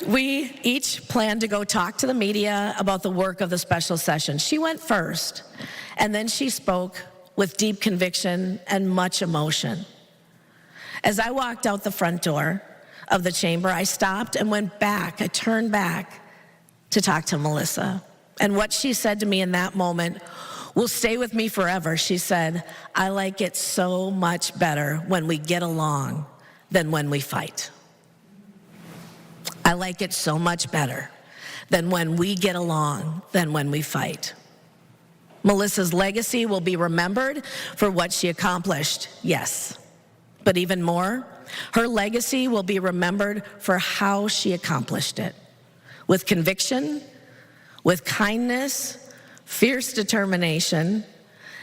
we each planned to go talk to the media about the work of the special session. She went first, and then she spoke with deep conviction and much emotion. As I walked out the front door of the chamber, I stopped and went back. I turned back to talk to Melissa. And what she said to me in that moment will stay with me forever. She said, "I like it so much better when we get along than when we fight. I like it so much better than when we get along than when we fight." Melissa's legacy will be remembered for what she accomplished, yes. But even more, her legacy will be remembered for how she accomplished it. With conviction, with kindness, fierce determination,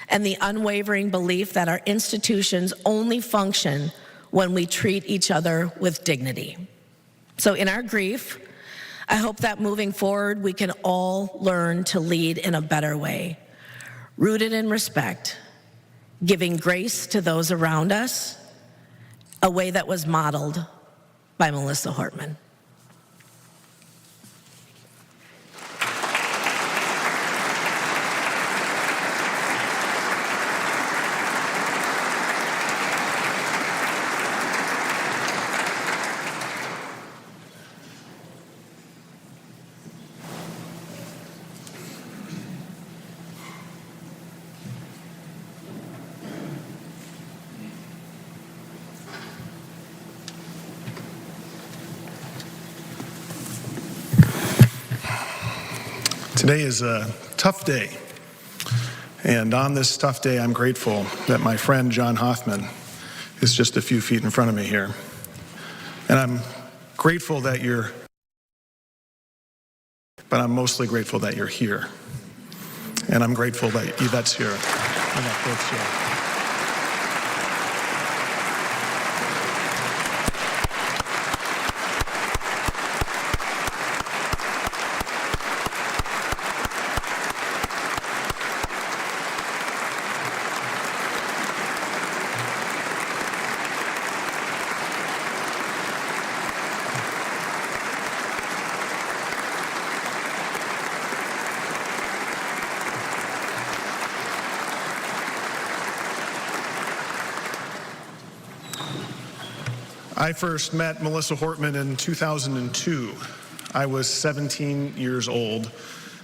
and the unwavering belief that our institutions only function when we treat each other with dignity. So in our grief, I hope that moving forward, we can all learn to lead in a better way, rooted in respect, giving grace to those around us, a way that was modeled by Melissa Hortman. Today is a tough day, and on this tough day, I'm grateful that my friend John Hortman is just a few feet in front of me here. And I'm grateful that but I'm mostly grateful that you're here. And I'm grateful that Yvette's here, and that both here. I first met Melissa Hortman in 2002. I was 17 years old.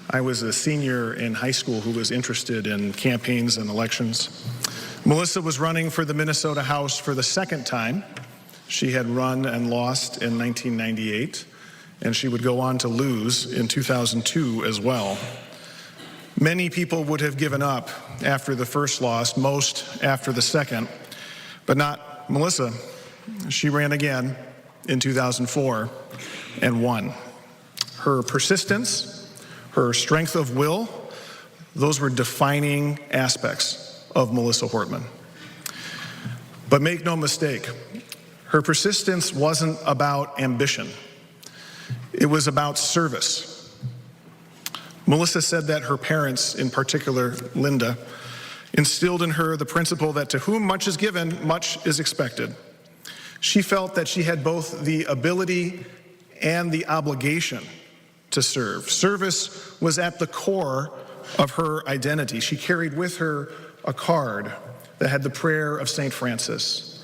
I was a senior in high school who was interested in campaigns and elections. Melissa was running for the Minnesota House for the second time. She had run and lost in 1998, and she would go on to lose in 2002 as well. Many people would have given up after the first loss, most after the second, but not Melissa. She ran again in 2004 and won. Her persistence, her strength of will, Those were defining aspects of Melissa Hortman. But make no mistake, her persistence wasn't about ambition. It was about service. Melissa said that her parents, in particular Linda, instilled in her the principle that to whom much is given, much is expected. She felt that she had both the ability and the obligation to serve. Service was at the core of her identity. She carried with her a card that had the prayer of St. Francis.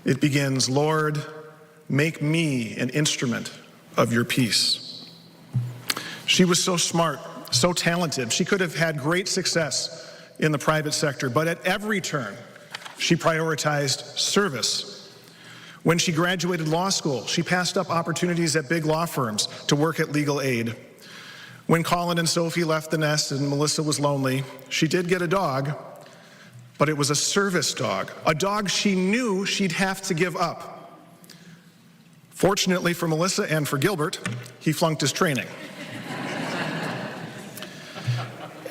It begins, "Lord, make me an instrument of your peace." She was so smart, so talented. She could have had great success in the private sector, but at every turn, she prioritized service. When she graduated law school, she passed up opportunities at big law firms to work at legal aid. When Colin and Sophie left the nest and Melissa was lonely, she did get a dog, but it was a service dog, a dog she knew she'd have to give up. Fortunately for Melissa and for Gilbert, he flunked his training.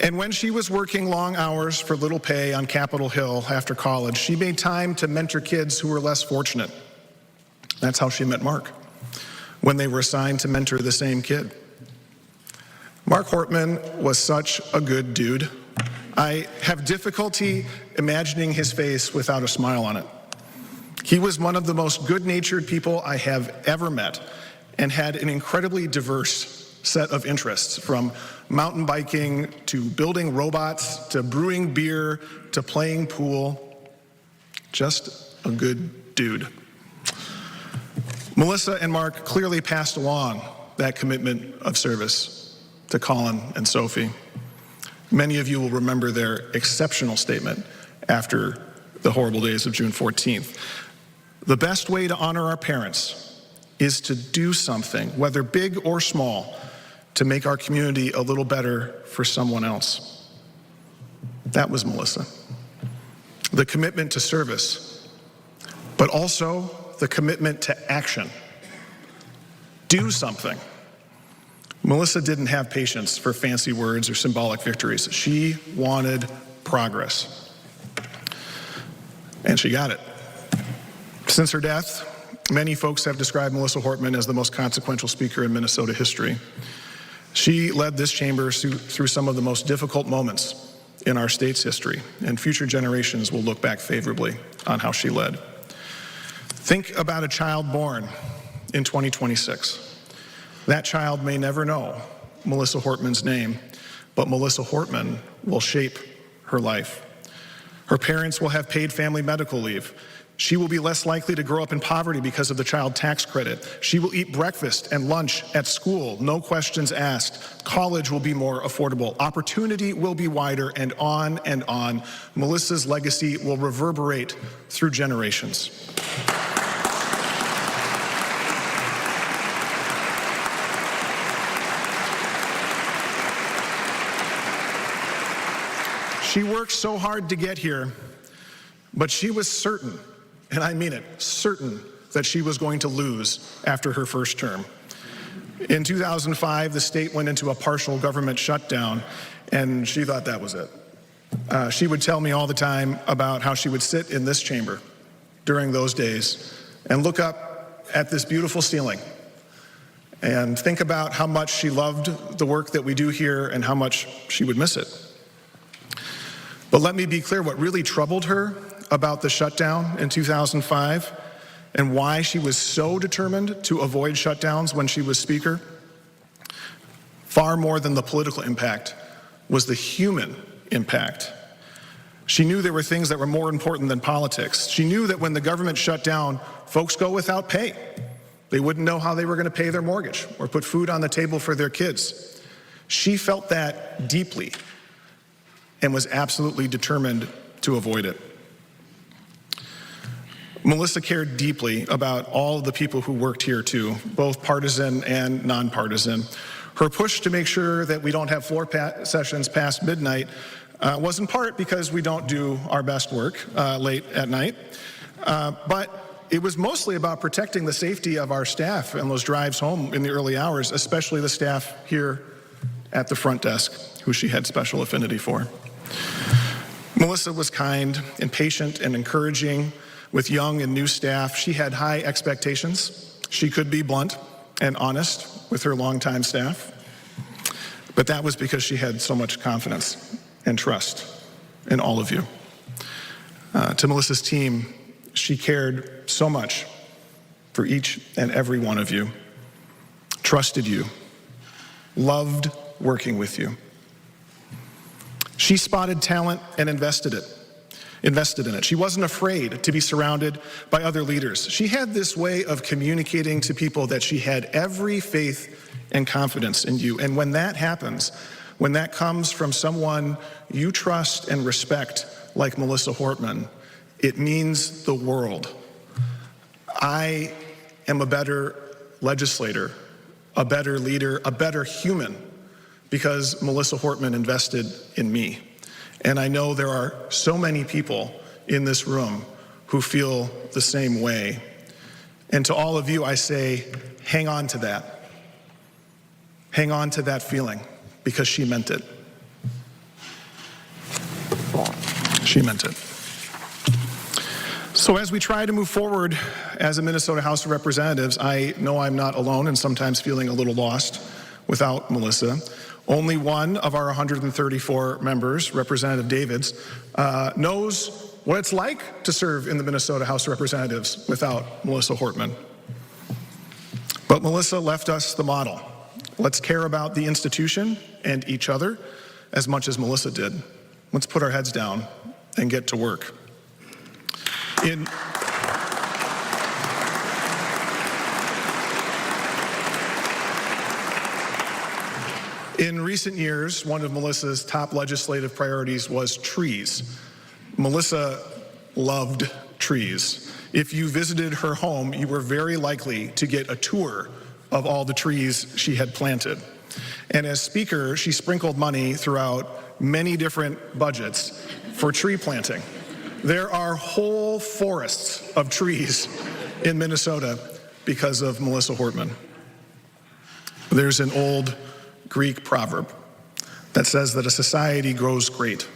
And when she was working long hours for little pay on Capitol Hill after college, she made time to mentor kids who were less fortunate. That's how she met Mark, when they were assigned to mentor the same kid. Mark Hortman was such a good dude. I have difficulty imagining his face without a smile on it. He was one of the most good-natured people I have ever met and had an incredibly diverse set of interests, from mountain biking to building robots to brewing beer to playing pool. Just a good dude. Melissa and Mark clearly passed along that commitment of service to Colin and Sophie. Many of you will remember their exceptional statement after the horrible days of June 14th. The best way to honor our parents is to do something, whether big or small, to make our community a little better for someone else. That was Melissa. The commitment to service, but also the commitment to action. Do something. Melissa didn't have patience for fancy words or symbolic victories. She wanted progress. And she got it. Since her death, many folks have described Melissa Hortman as the most consequential speaker in Minnesota history. She led this chamber through some of the most difficult moments in our state's history, and future generations will look back favorably on how she led. Think about a child born in 2026. That child may never know Melissa Hortman's name, but Melissa Hortman will shape her life. Her parents will have paid family medical leave. She will be less likely to grow up in poverty because of the child tax credit. She will eat breakfast and lunch at school, no questions asked. College will be more affordable. Opportunity will be wider, and on and on. Melissa's legacy will reverberate through generations. She worked so hard to get here, but she was certain, and I mean it, certain, that she was going to lose after her first term. In 2005, the state went into a partial government shutdown, and she thought that was it. She would tell me all the time about how she would sit in this chamber during those days and look up at this beautiful ceiling and think about how much she loved the work that we do here and how much she would miss it. But let me be clear, what really troubled her about the shutdown in 2005 and why she was so determined to avoid shutdowns when she was Speaker, far more than the political impact, was the human impact. She knew there were things that were more important than politics. She knew that when the government shut down, folks go without pay. They wouldn't know how they were going to pay their mortgage or put food on the table for their kids. She felt that deeply and was absolutely determined to avoid it. Melissa cared deeply about all the people who worked here too, both partisan and nonpartisan. Her push to make sure that we don't have floor sessions past midnight was in part because we don't do our best work late at night, but it was mostly about protecting the safety of our staff and those drives home in the early hours, especially the staff here at the front desk, who she had special affinity for. Melissa was kind and patient and encouraging with young and new staff. She had high expectations. She could be blunt and honest with her longtime staff, but that was because she had so much confidence and trust in all of you. To Melissa's team, she cared so much for each and every one of you, trusted you, loved working with you. She spotted talent and invested in it. She wasn't afraid to be surrounded by other leaders. She had this way of communicating to people that she had every faith and confidence in you. And when that happens, when that comes from someone you trust and respect, like Melissa Hortman, it means the world. I am a better legislator, a better leader, a better human, because Melissa Hortman invested in me. And I know there are so many people in this room who feel the same way. And to all of you, I say, hang on to that. Hang on to that feeling, because she meant it. She meant it. So as we try to move forward as a Minnesota House of Representatives, I know I'm not alone and sometimes feeling a little lost without Melissa. Only one of our 134 members, Representative Davids, knows what it's like to serve in the Minnesota House of Representatives without Melissa Hortman. But Melissa left us the model. Let's care about the institution and each other as much as Melissa did. Let's put our heads down and get to work. In recent years, one of Melissa's top legislative priorities was trees. Melissa loved trees. If you visited her home, you were very likely to get a tour of all the trees she had planted. And as Speaker, she sprinkled money throughout many different budgets for tree planting. There are whole forests of trees in Minnesota because of Melissa Hortman. There's an old Greek proverb that says that a society grows great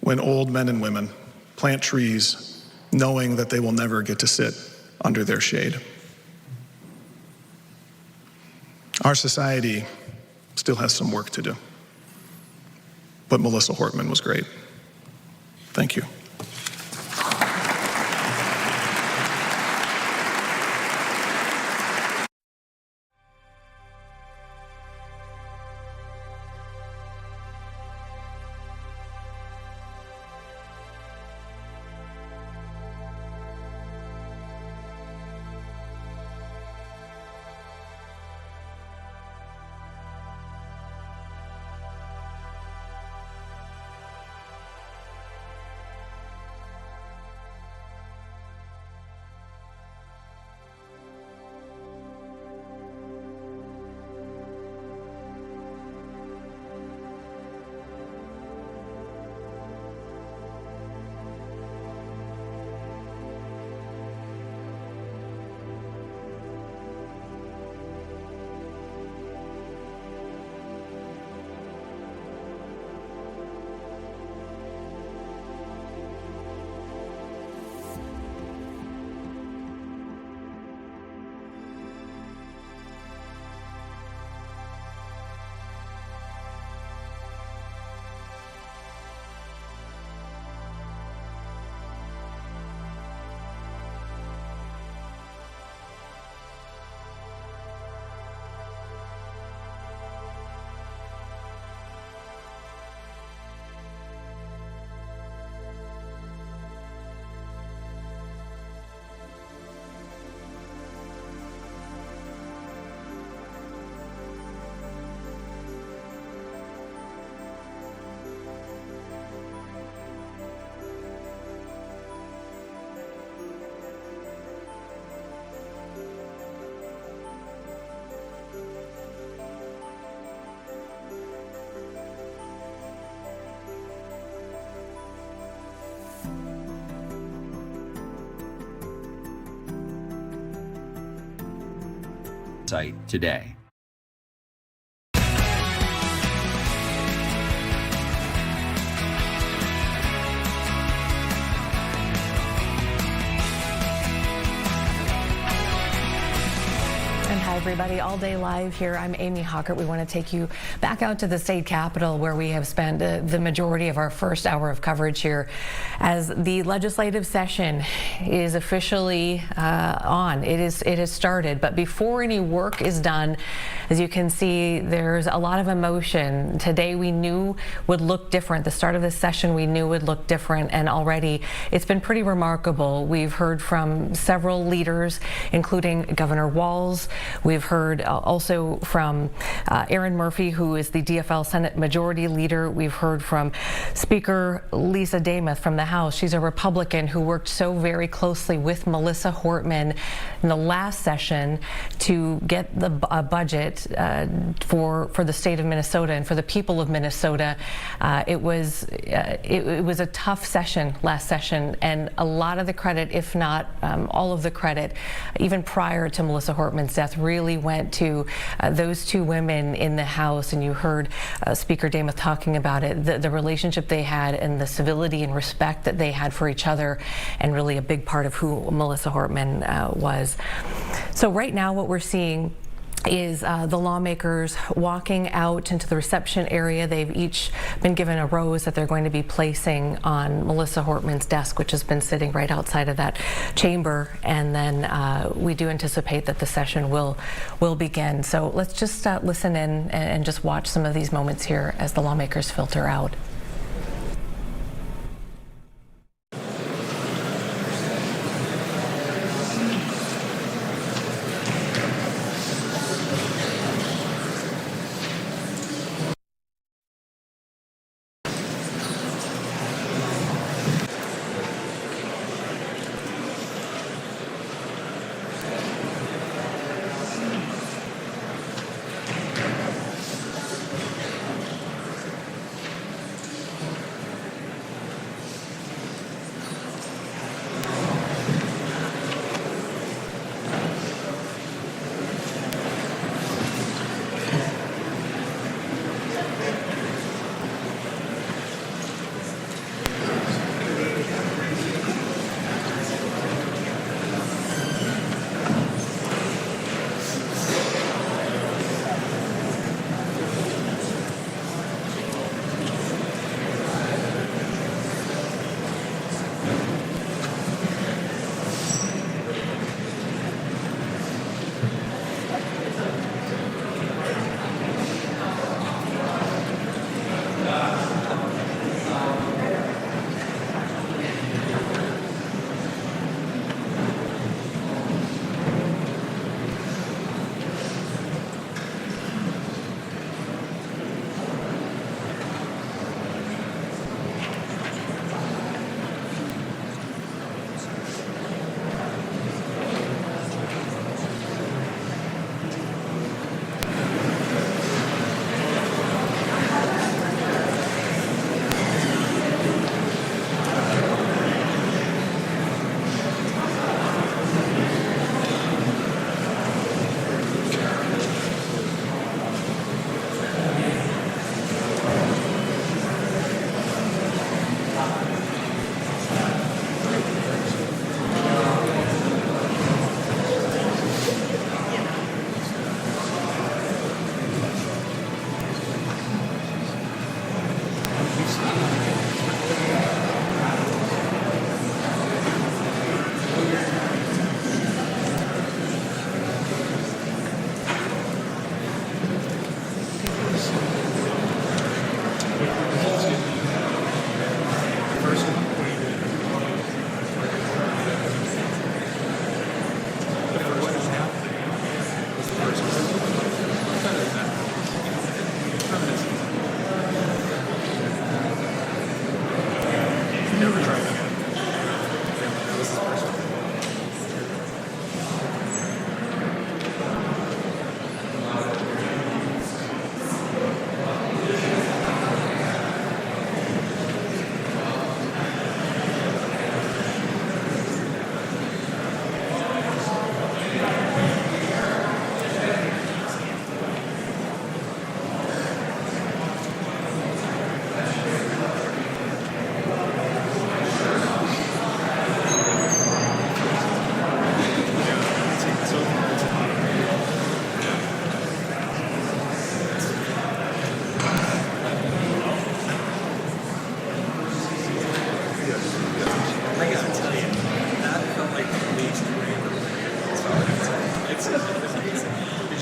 when old men and women plant trees knowing that they will never get to sit under their shade. Our society still has some work to do, but Melissa Hortman was great. Thank you. Site today. Hi, everybody. All day live here. I'm Amy Hockert. We want to take you back out to the state capitol where we have spent the majority of our first hour of coverage here as the legislative session is officially on. It has started, but before any work is done, as you can see, there's a lot of emotion. Today we knew would look different. The start of this session we knew would look different, and already it's been pretty remarkable. We've heard from several leaders, including Governor Walz. We've heard also from Erin Murphy, who is the DFL Senate Majority Leader. We've heard from Speaker Lisa Demuth from the House. She's a Republican who worked so very closely with Melissa Hortman in the last session to get the budget for the state of Minnesota and for the people of Minnesota. It was a tough session last session, and a lot of the credit, if not all of the credit, even prior to Melissa Hortman's death, really went to those two women in the House. And you heard Speaker Demuth talking about it, the relationship they had and the civility and respect that they had for each other, and really a big part of who Melissa Hortman was. So right now what we're seeing is the lawmakers walking out into the reception area. They've each been given a rose that they're going to be placing on Melissa Hortman's desk, which has been sitting right outside of that chamber. And then we do anticipate that the session will begin. So let's just listen in and just watch some of these moments here as the lawmakers filter out.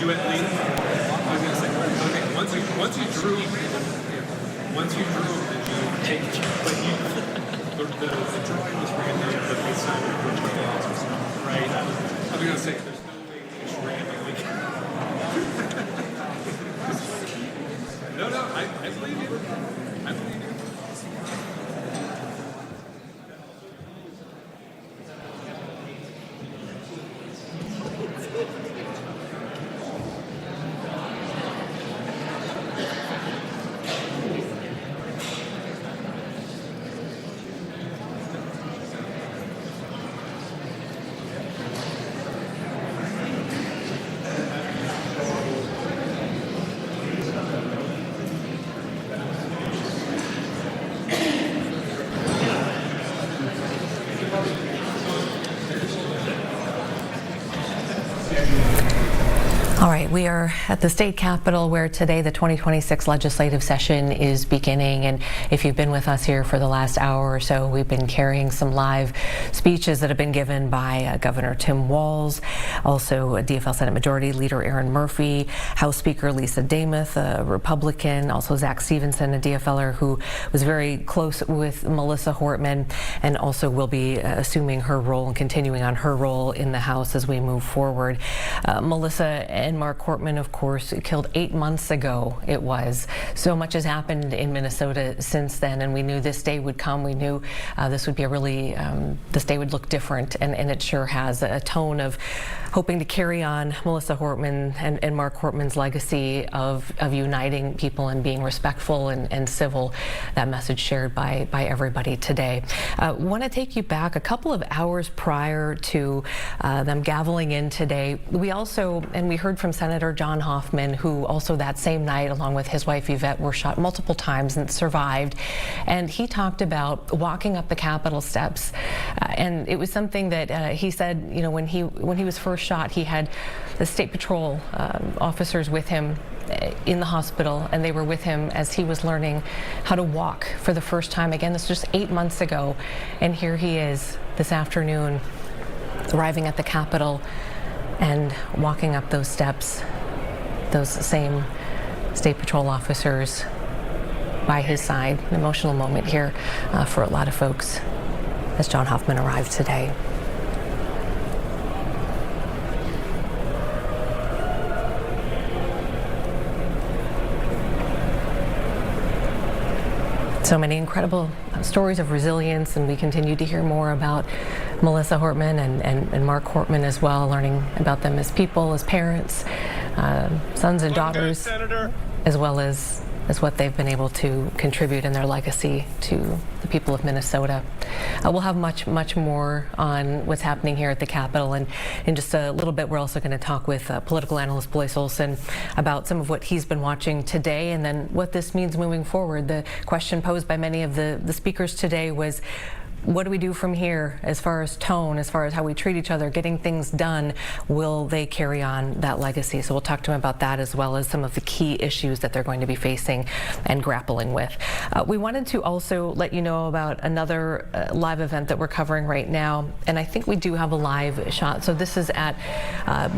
you at least? I was gonna say, okay. Once you drew, did you take? But the drawing was random, but the assignment was right. I was gonna say, there's no way it's random. No, I believe you. I believe you. All right, we are at the state capitol where today the 2026 legislative session is beginning. And if you've been with us here for the last hour or so, we've been carrying some live speeches that have been given by Governor Tim Walz, also DFL Senate Majority Leader Aaron Murphy, House Speaker Lisa Damuth, a Republican, also Zach Stevenson, a DFLer who was very close with Melissa Hortman and also will be assuming her role and continuing on her role in the House as we move forward. Melissa and Mark Hortman, of course, killed 8 months ago. It was. So much has happened in Minnesota since then, and we knew this day would come. We knew this would be a really, this day would look different, and it sure has. A tone of hoping to carry on Melissa Hortman and Mark Hortman's legacy of uniting people and being respectful and civil. That message shared by everybody today. Want to take you back a couple of hours prior to them gaveling in today. We also, and we heard from Senator John Hoffman, who also that same night, along with his wife Yvette, were shot multiple times and survived. And he talked about walking up the Capitol steps. And it was something that he said, you know, when he was first shot, he had the State Patrol officers with him in the hospital, and they were with him as he was learning how to walk for the first time. Again, this was just 8 months ago, and here he is this afternoon arriving at the Capitol and walking up those steps, those same State Patrol officers by his side. An emotional moment here for a lot of folks as John Hoffman arrived today. So many incredible stories of resilience, and we continue to hear more about Melissa Hortman and Mark Hortman as well, learning about them as people, as parents, sons and daughters, as well as what they've been able to contribute in their legacy to the people of Minnesota. We'll have much more on what's happening here at the Capitol, and in just a little bit we're also going to talk with political analyst Blois Olson about some of what he's been watching today and then what this means moving forward. The question posed by many of the speakers today was, what do we do from here as far as tone, as far as how we treat each other, getting things done? Will they carry on that legacy? So we'll talk to him about that, as well as some of the key issues that they're going to be facing and grappling with. We wanted to also let you know about another live event that we're covering right now, and I think we do have a live shot. So this is at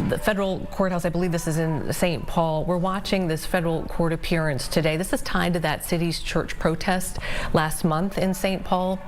the federal courthouse. I believe this is in St. Paul. We're watching this federal court appearance today. This is tied to that city's church protest last month in St. Paul.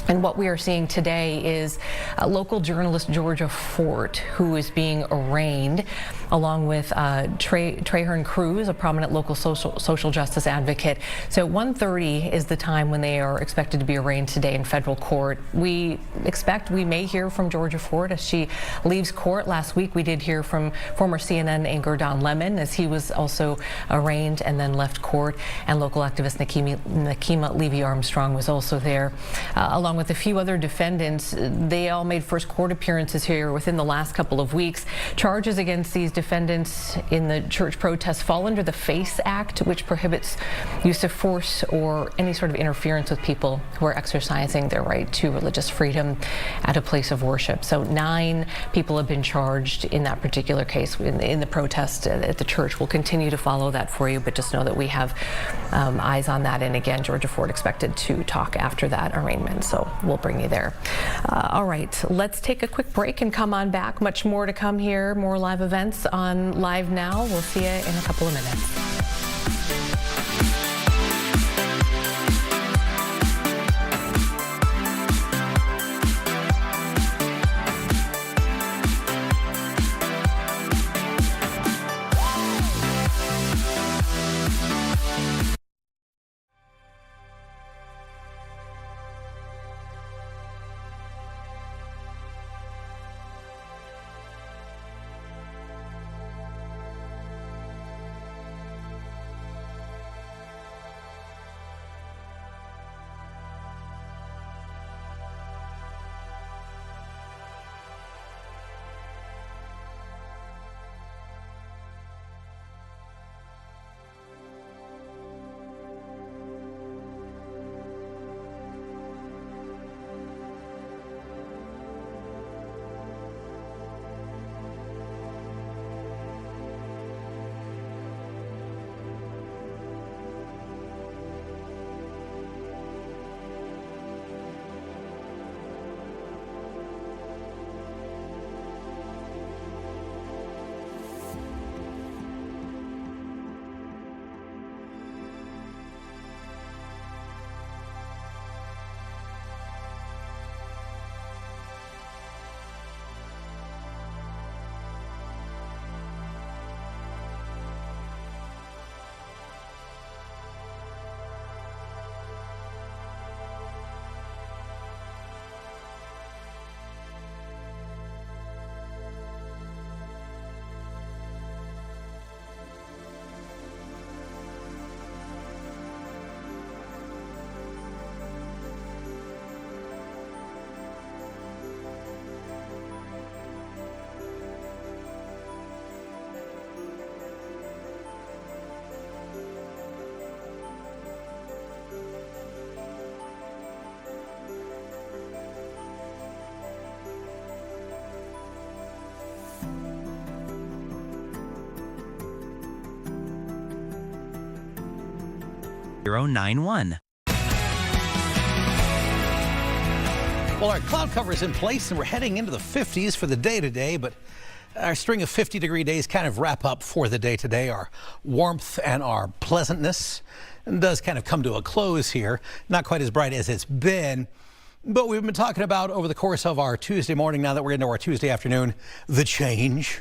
And what we are seeing today is local journalist Georgia Fort, who is being arraigned, along with Traherne Cruz, a prominent local social justice advocate. So 1:30 is the time when they are expected to be arraigned today in federal court. We expect we may hear from Georgia Fort as she leaves court. Last week we did hear from former CNN anchor Don Lemon as he was also arraigned and then left court. And local activist Nakima Levy-Armstrong was also there, along with a few other defendants. They all made first court appearances here within the last couple of weeks. Charges against these defendants in the church protests fall under the FACE Act, which prohibits use of force or any sort of interference with people who are exercising their right to religious freedom at a place of worship. So 9 people have been charged in that particular case in the protest at the church. We'll continue to follow that for you, but just know that we have eyes on that. And again, Georgia Fort expected to talk after that arraignment, so we'll bring you there. All right, let's take a quick break and come on back. Much more to come here, more live events on Live Now. We'll see you in a couple of minutes. Well, our cloud cover is in place and we're heading into the 50s for the day today, but our string of 50-degree days kind of wrap up for the day today. Our warmth and our pleasantness does kind of come to a close here. Not quite as bright as it's been, but we've been talking about over the course of our Tuesday morning, now that we're into our Tuesday afternoon, the change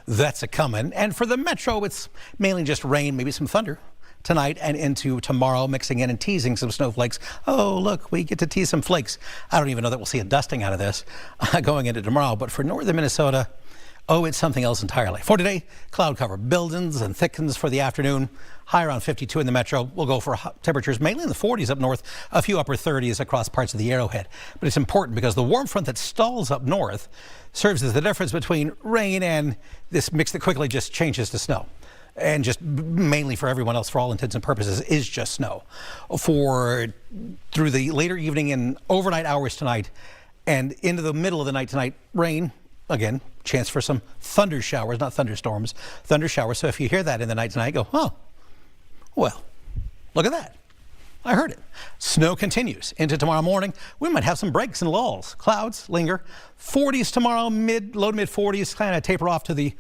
that's a-coming. And for the metro, it's mainly just rain, maybe some thunder tonight and into tomorrow, mixing in and teasing some snowflakes. Oh, look, we get to tease some flakes. I don't even know that we'll see a dusting out of this going into tomorrow. But for northern Minnesota, oh, it's something else entirely. For today, cloud cover buildings and thickens for the afternoon. High around 52 in the metro. We'll go for temperatures mainly in the 40s up north, a few upper 30s across parts of the Arrowhead. But it's important because the warm front that stalls up north serves as the difference between rain and this mix that quickly just changes to snow. And just mainly for everyone else, for all intents and purposes, is just snow. Through the later evening and overnight hours tonight and into the middle of the night tonight, rain. Again, chance for some thunder showers, not thunderstorms, thunder showers. So if you hear that in the night tonight, go, oh, well, look at that. I heard it. Snow continues into tomorrow morning. We might have some breaks and lulls. Clouds linger. 40s tomorrow, low to mid 40s, kind of taper off to the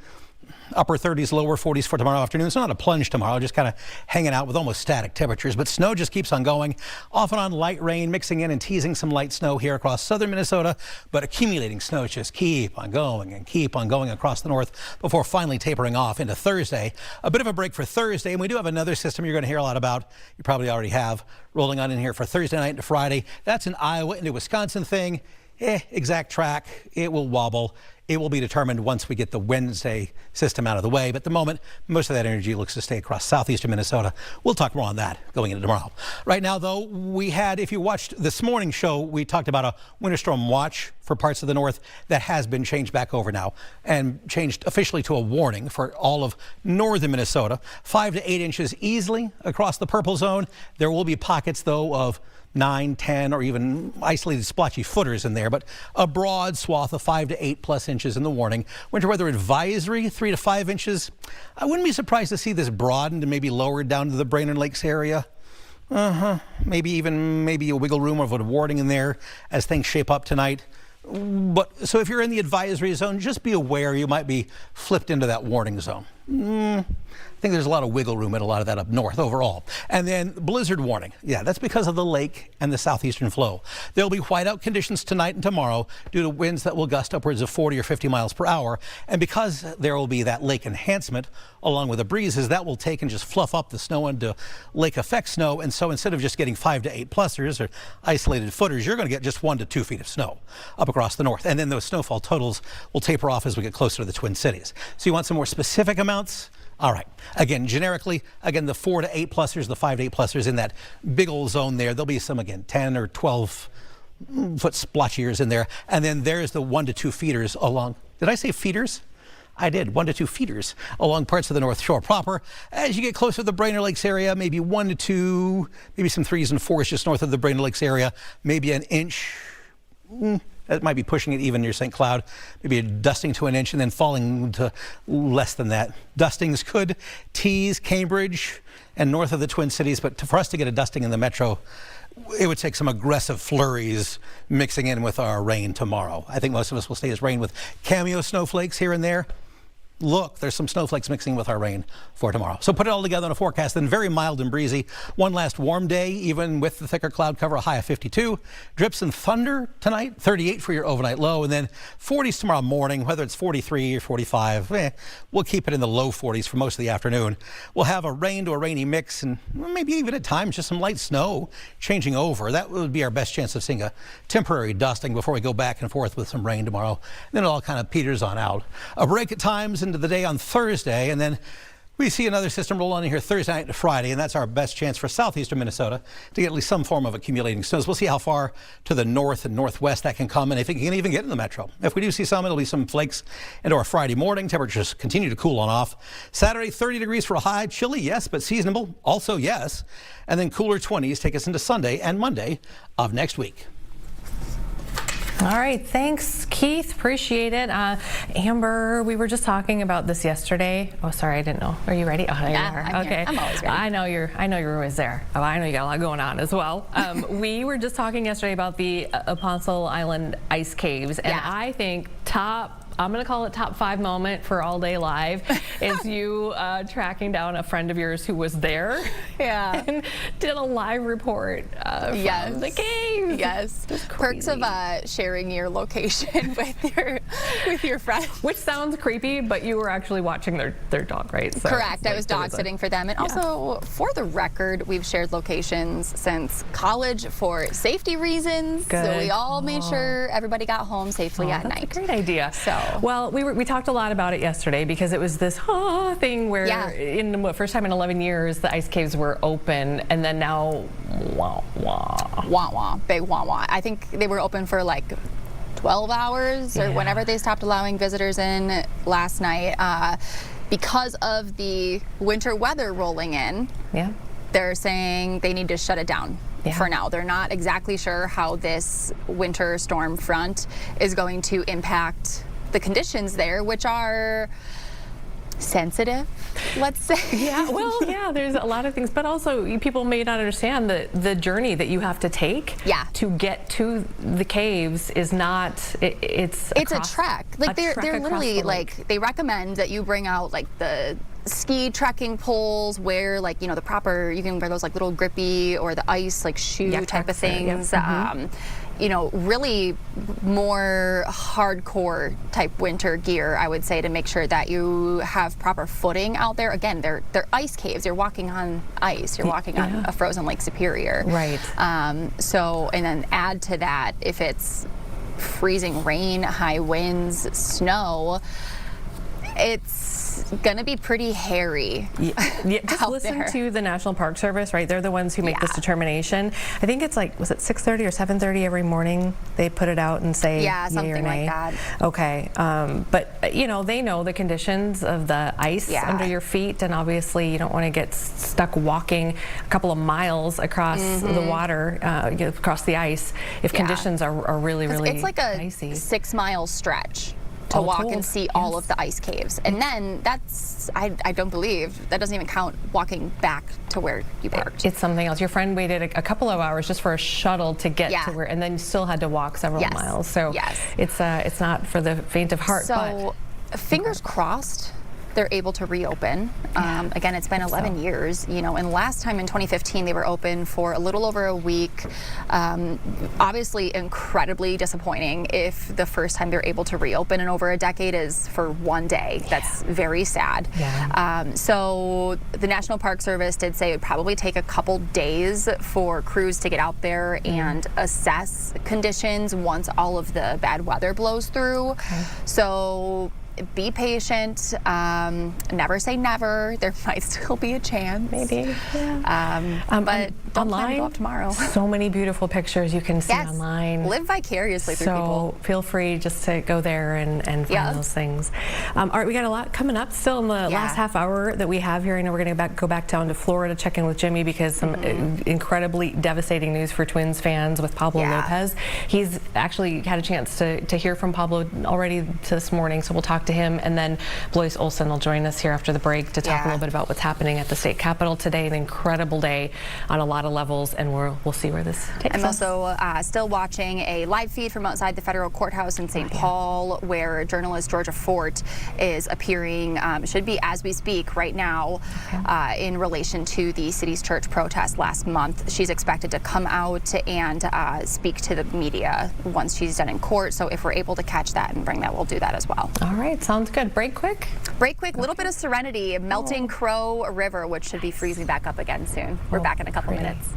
upper 30s, lower 40s for tomorrow afternoon. It's not a plunge tomorrow, just kind of hanging out with almost static temperatures. But snow just keeps on going. Off and on light rain, mixing in and teasing some light snow here across southern Minnesota. But accumulating snow just keep on going and keep on going across the north before finally tapering off into Thursday. A bit of a break for Thursday. And we do have another system you're going to hear a lot about. You probably already have rolling on in here for Thursday night into Friday. That's an Iowa into Wisconsin thing. Exact track. It will wobble. It will be determined once we get the Wednesday system out of the way. But at the moment, most of that energy looks to stay across southeastern Minnesota. We'll talk more on that going into tomorrow. Right now, though, we had, if you watched this morning's show, we talked about a winter storm watch for parts of the north that has been changed back over now and changed officially to a warning for all of northern Minnesota. 5 to 8 inches easily across the purple zone. There will be pockets, though, of 9, 10, or even isolated splotchy footers in there, but a broad swath of 5 to 8 plus inches in the warning. Winter weather advisory, 3 to 5 inches. I wouldn't be surprised to see this broadened and maybe lowered down to the Brainerd Lakes area. Maybe a wiggle room of a warning in there as things shape up tonight. But so if you're in the advisory zone, just be aware you might be flipped into that warning zone. I think there's a lot of wiggle room in a lot of that up north overall. And then blizzard warning. Yeah, that's because of the lake and the southeastern flow. There'll be whiteout conditions tonight and tomorrow due to winds that will gust upwards of 40 or 50 miles per hour. And because there will be that lake enhancement along with the breezes, that will take and just fluff up the snow into lake effect snow. And so instead of just getting 5 to 8 plusers or isolated footers, you're going to get just 1 to 2 feet of snow up across the north. And then those snowfall totals will taper off as we get closer to the Twin Cities. So you want some more specific amounts? All right. Again, generically, the 4 to 8 plusers, the 5 to 8 plusers in that big old zone there. There'll be some, again, 10 or 12 foot splotchiers in there. And then there's the 1 to 2 feeders along. Did I say feeders? I did. 1 to 2 feeders along parts of the North Shore proper. As you get closer to the Brainerd Lakes area, maybe 1 to 2, maybe some 3s and 4s just north of the Brainerd Lakes area, maybe an inch. That might be pushing it even near St. Cloud, maybe a dusting to an inch and then falling to less than that. Dustings could tease Cambridge and north of the Twin Cities, but for us to get a dusting in the metro, it would take some aggressive flurries mixing in with our rain tomorrow. I think most of us will stay as rain with cameo snowflakes here and there. Look, there's some snowflakes mixing with our rain for tomorrow. So put it all together in a forecast, then very mild and breezy. One last warm day, even with the thicker cloud cover, a high of 52. Drips and thunder tonight, 38 for your overnight low, and then 40s tomorrow morning, whether it's 43 or 45. We'll keep it in the low 40s for most of the afternoon. We'll have a rain to a rainy mix, and maybe even at times just some light snow changing over. That would be our best chance of seeing a temporary dusting before we go back and forth with some rain tomorrow. Then it all kind of peters on out. A break at times into the day on Thursday, and then we see another system roll on in here Thursday night to Friday, and that's our best chance for southeastern Minnesota to get at least some form of accumulating snows. We'll see how far to the north and northwest that can come, and if it can even get in the metro. If we do see some, it'll be some flakes into our Friday morning. Temperatures continue to cool on off. Saturday, 30 degrees for a high. Chilly, yes, but seasonable, also yes. And then cooler 20s take us into Sunday and Monday of next week. All right, thanks, Keith. Appreciate it. Amber, we were just talking about this yesterday. Oh, sorry, I didn't know. Are you ready? Oh, there you are. I'm okay, here. I'm always ready. I know you're always there. Oh, I know you got a lot going on as well. We were just talking yesterday about the Apostle Island ice caves, and I think I'm going to call it top 5 moment for All Day Live is you tracking down a friend of yours who was there and did a live report from the cave. Yes. Perks of sharing your location with your friend. Which sounds creepy, but you were actually watching their dog, right? So correct. I was dog sitting for them. And also, for the record, we've shared locations since college for safety reasons. Good. So we all made sure everybody got home safely at night. That's a great idea. So. Well, we talked a lot about it yesterday because it was this thing where in the first time in 11 years the ice caves were open, and then now big wah. I think they were open for like 12 hours or whenever they stopped allowing visitors in last night because of the winter weather rolling in. They're saying they need to shut it down. For now. They're not exactly sure how this winter storm front is going to impact the conditions there, which are sensitive, let's say. There's a lot of things, but also people may not understand the journey that you have to take to get to the caves is not, it's a trek. Like they're literally like, they recommend that you bring out like the ski trekking poles, wear like, the proper, you can wear those like little grippy or the ice like shoe type of things. Really more hardcore type winter gear, I would say, to make sure that you have proper footing out there. Again, they're ice caves. You're walking on ice. You're walking on a frozen Lake Superior. Right. And then add to that, if it's freezing rain, high winds, snow, it's gonna be pretty hairy. Just listen to the National Park Service, right? They're the ones who make this determination. I think it's like, was it 6:30 or 7:30 every morning they put it out and say something yay or nay. like that. Okay, but they know the conditions of the ice under your feet, and obviously you don't want to get stuck walking a couple of miles across the water, across the ice if conditions are really it's like a icy. 6-mile stretch to All walk told, and see all of the ice caves. And then that's, I don't believe, that doesn't even count walking back to where you parked. It's something else. Your friend waited a couple of hours just for a shuttle to get to where, and then you still had to walk several miles. So it's not for the faint of heart. So fingers crossed they're able to reopen. Again, it's been 11 years, you know, and last time in 2015 they were open for a little over a week. Obviously incredibly disappointing if the first time they're able to reopen in over a decade is for one day. That's very sad. So the National Park Service did say it would probably take a couple days for crews to get out there and assess conditions once all of the bad weather blows through. So be patient. Never say never. There might still be a chance. Maybe. But don't plan to go up tomorrow. So many beautiful pictures you can see online. Live vicariously through people. So feel free just to go there and find those things. All right, we got a lot coming up still in the last half hour that we have here. I know we're going to go back down to Florida, check in with Jimmy, because some incredibly devastating news for Twins fans with Pablo Lopez. He's actually had a chance to hear from Pablo already this morning, so we'll talk to him, and then Blois Olson will join us here after the break to talk a little bit about what's happening at the state capitol today. An incredible day on a lot of levels, and we'll see where this takes us. I'm also still watching a live feed from outside the federal courthouse in St. Paul, where journalist Georgia Fort is appearing, should be as we speak right now, in relation to the city's church protest last month. She's expected to come out and speak to the media once she's done in court. So if we're able to catch that and bring that, we'll do that as well. All right, sounds good. Break quick? Break quick. A little bit of serenity. Melting Crow River, which should be freezing back up again soon. We're back in a couple minutes.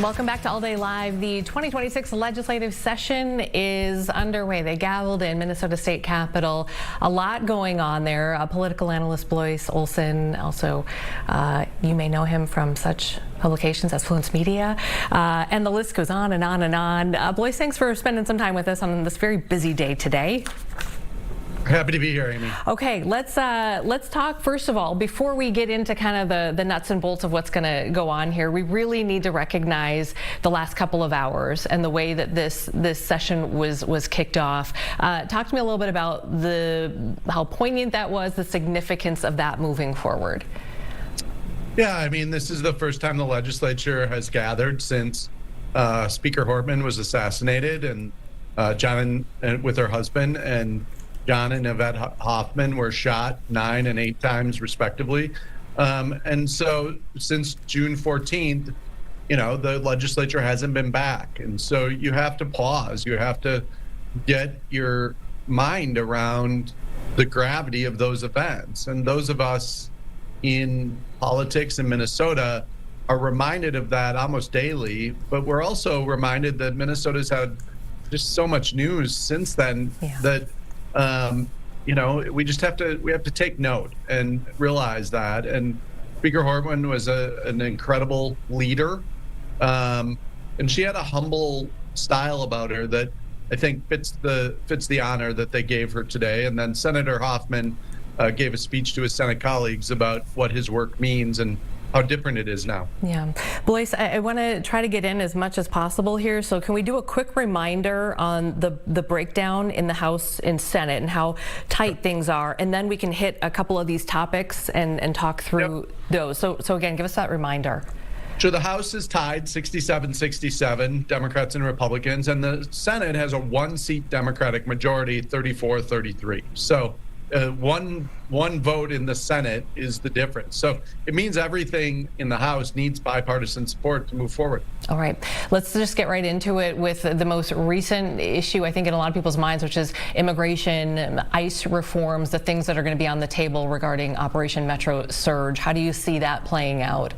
Welcome back to All Day Live. The 2026 legislative session is underway. They gavelled in Minnesota State Capitol. A lot going on there. Political analyst Blois Olson, also you may know him from such publications as Fluence Media, and the list goes on and on and on. Blois, thanks for spending some time with us on this very busy day today. Happy to be here, Amy. Okay, let's talk first of all, before we get into kind of the nuts and bolts of what's going to go on here. We really need to recognize the last couple of hours and the way that this session was kicked off. Talk to me a little bit about how poignant that was, the significance of that moving forward. Yeah, I mean, this is the first time the legislature has gathered since Speaker Hortman was assassinated, and John with her husband, and John and Yvette Hoffman were shot 9 and 8 times respectively. And so since June 14th, the legislature hasn't been back. And so you have to pause. You have to get your mind around the gravity of those events. And those of us in politics in Minnesota are reminded of that almost daily, but we're also reminded that Minnesota's had just so much news since then that we just have to take note and realize that. And Speaker Hortman was an incredible leader, and she had a humble style about her that I think fits the honor that they gave her today. And then Senator Hoffman gave a speech to his Senate colleagues about what his work means and how different it is now. Yeah. Blois, I want to try to get in as much as possible here. So can we do a quick reminder on the breakdown in the House and Senate and how tight things are? And then we can hit a couple of these topics and talk through those. So again, give us that reminder. So the House is tied 67-67, Democrats and Republicans, and the Senate has a 1-seat Democratic majority, 34-33. So one vote in the Senate is the difference. So it means everything in the House needs bipartisan support to move forward. All right, let's just get right into it with the most recent issue, I think, in a lot of people's minds, which is immigration, ICE reforms, the things that are going to be on the table regarding Operation Metro Surge. How do you see that playing out?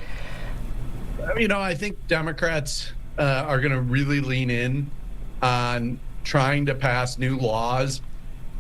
I think Democrats are going to really lean in on trying to pass new laws.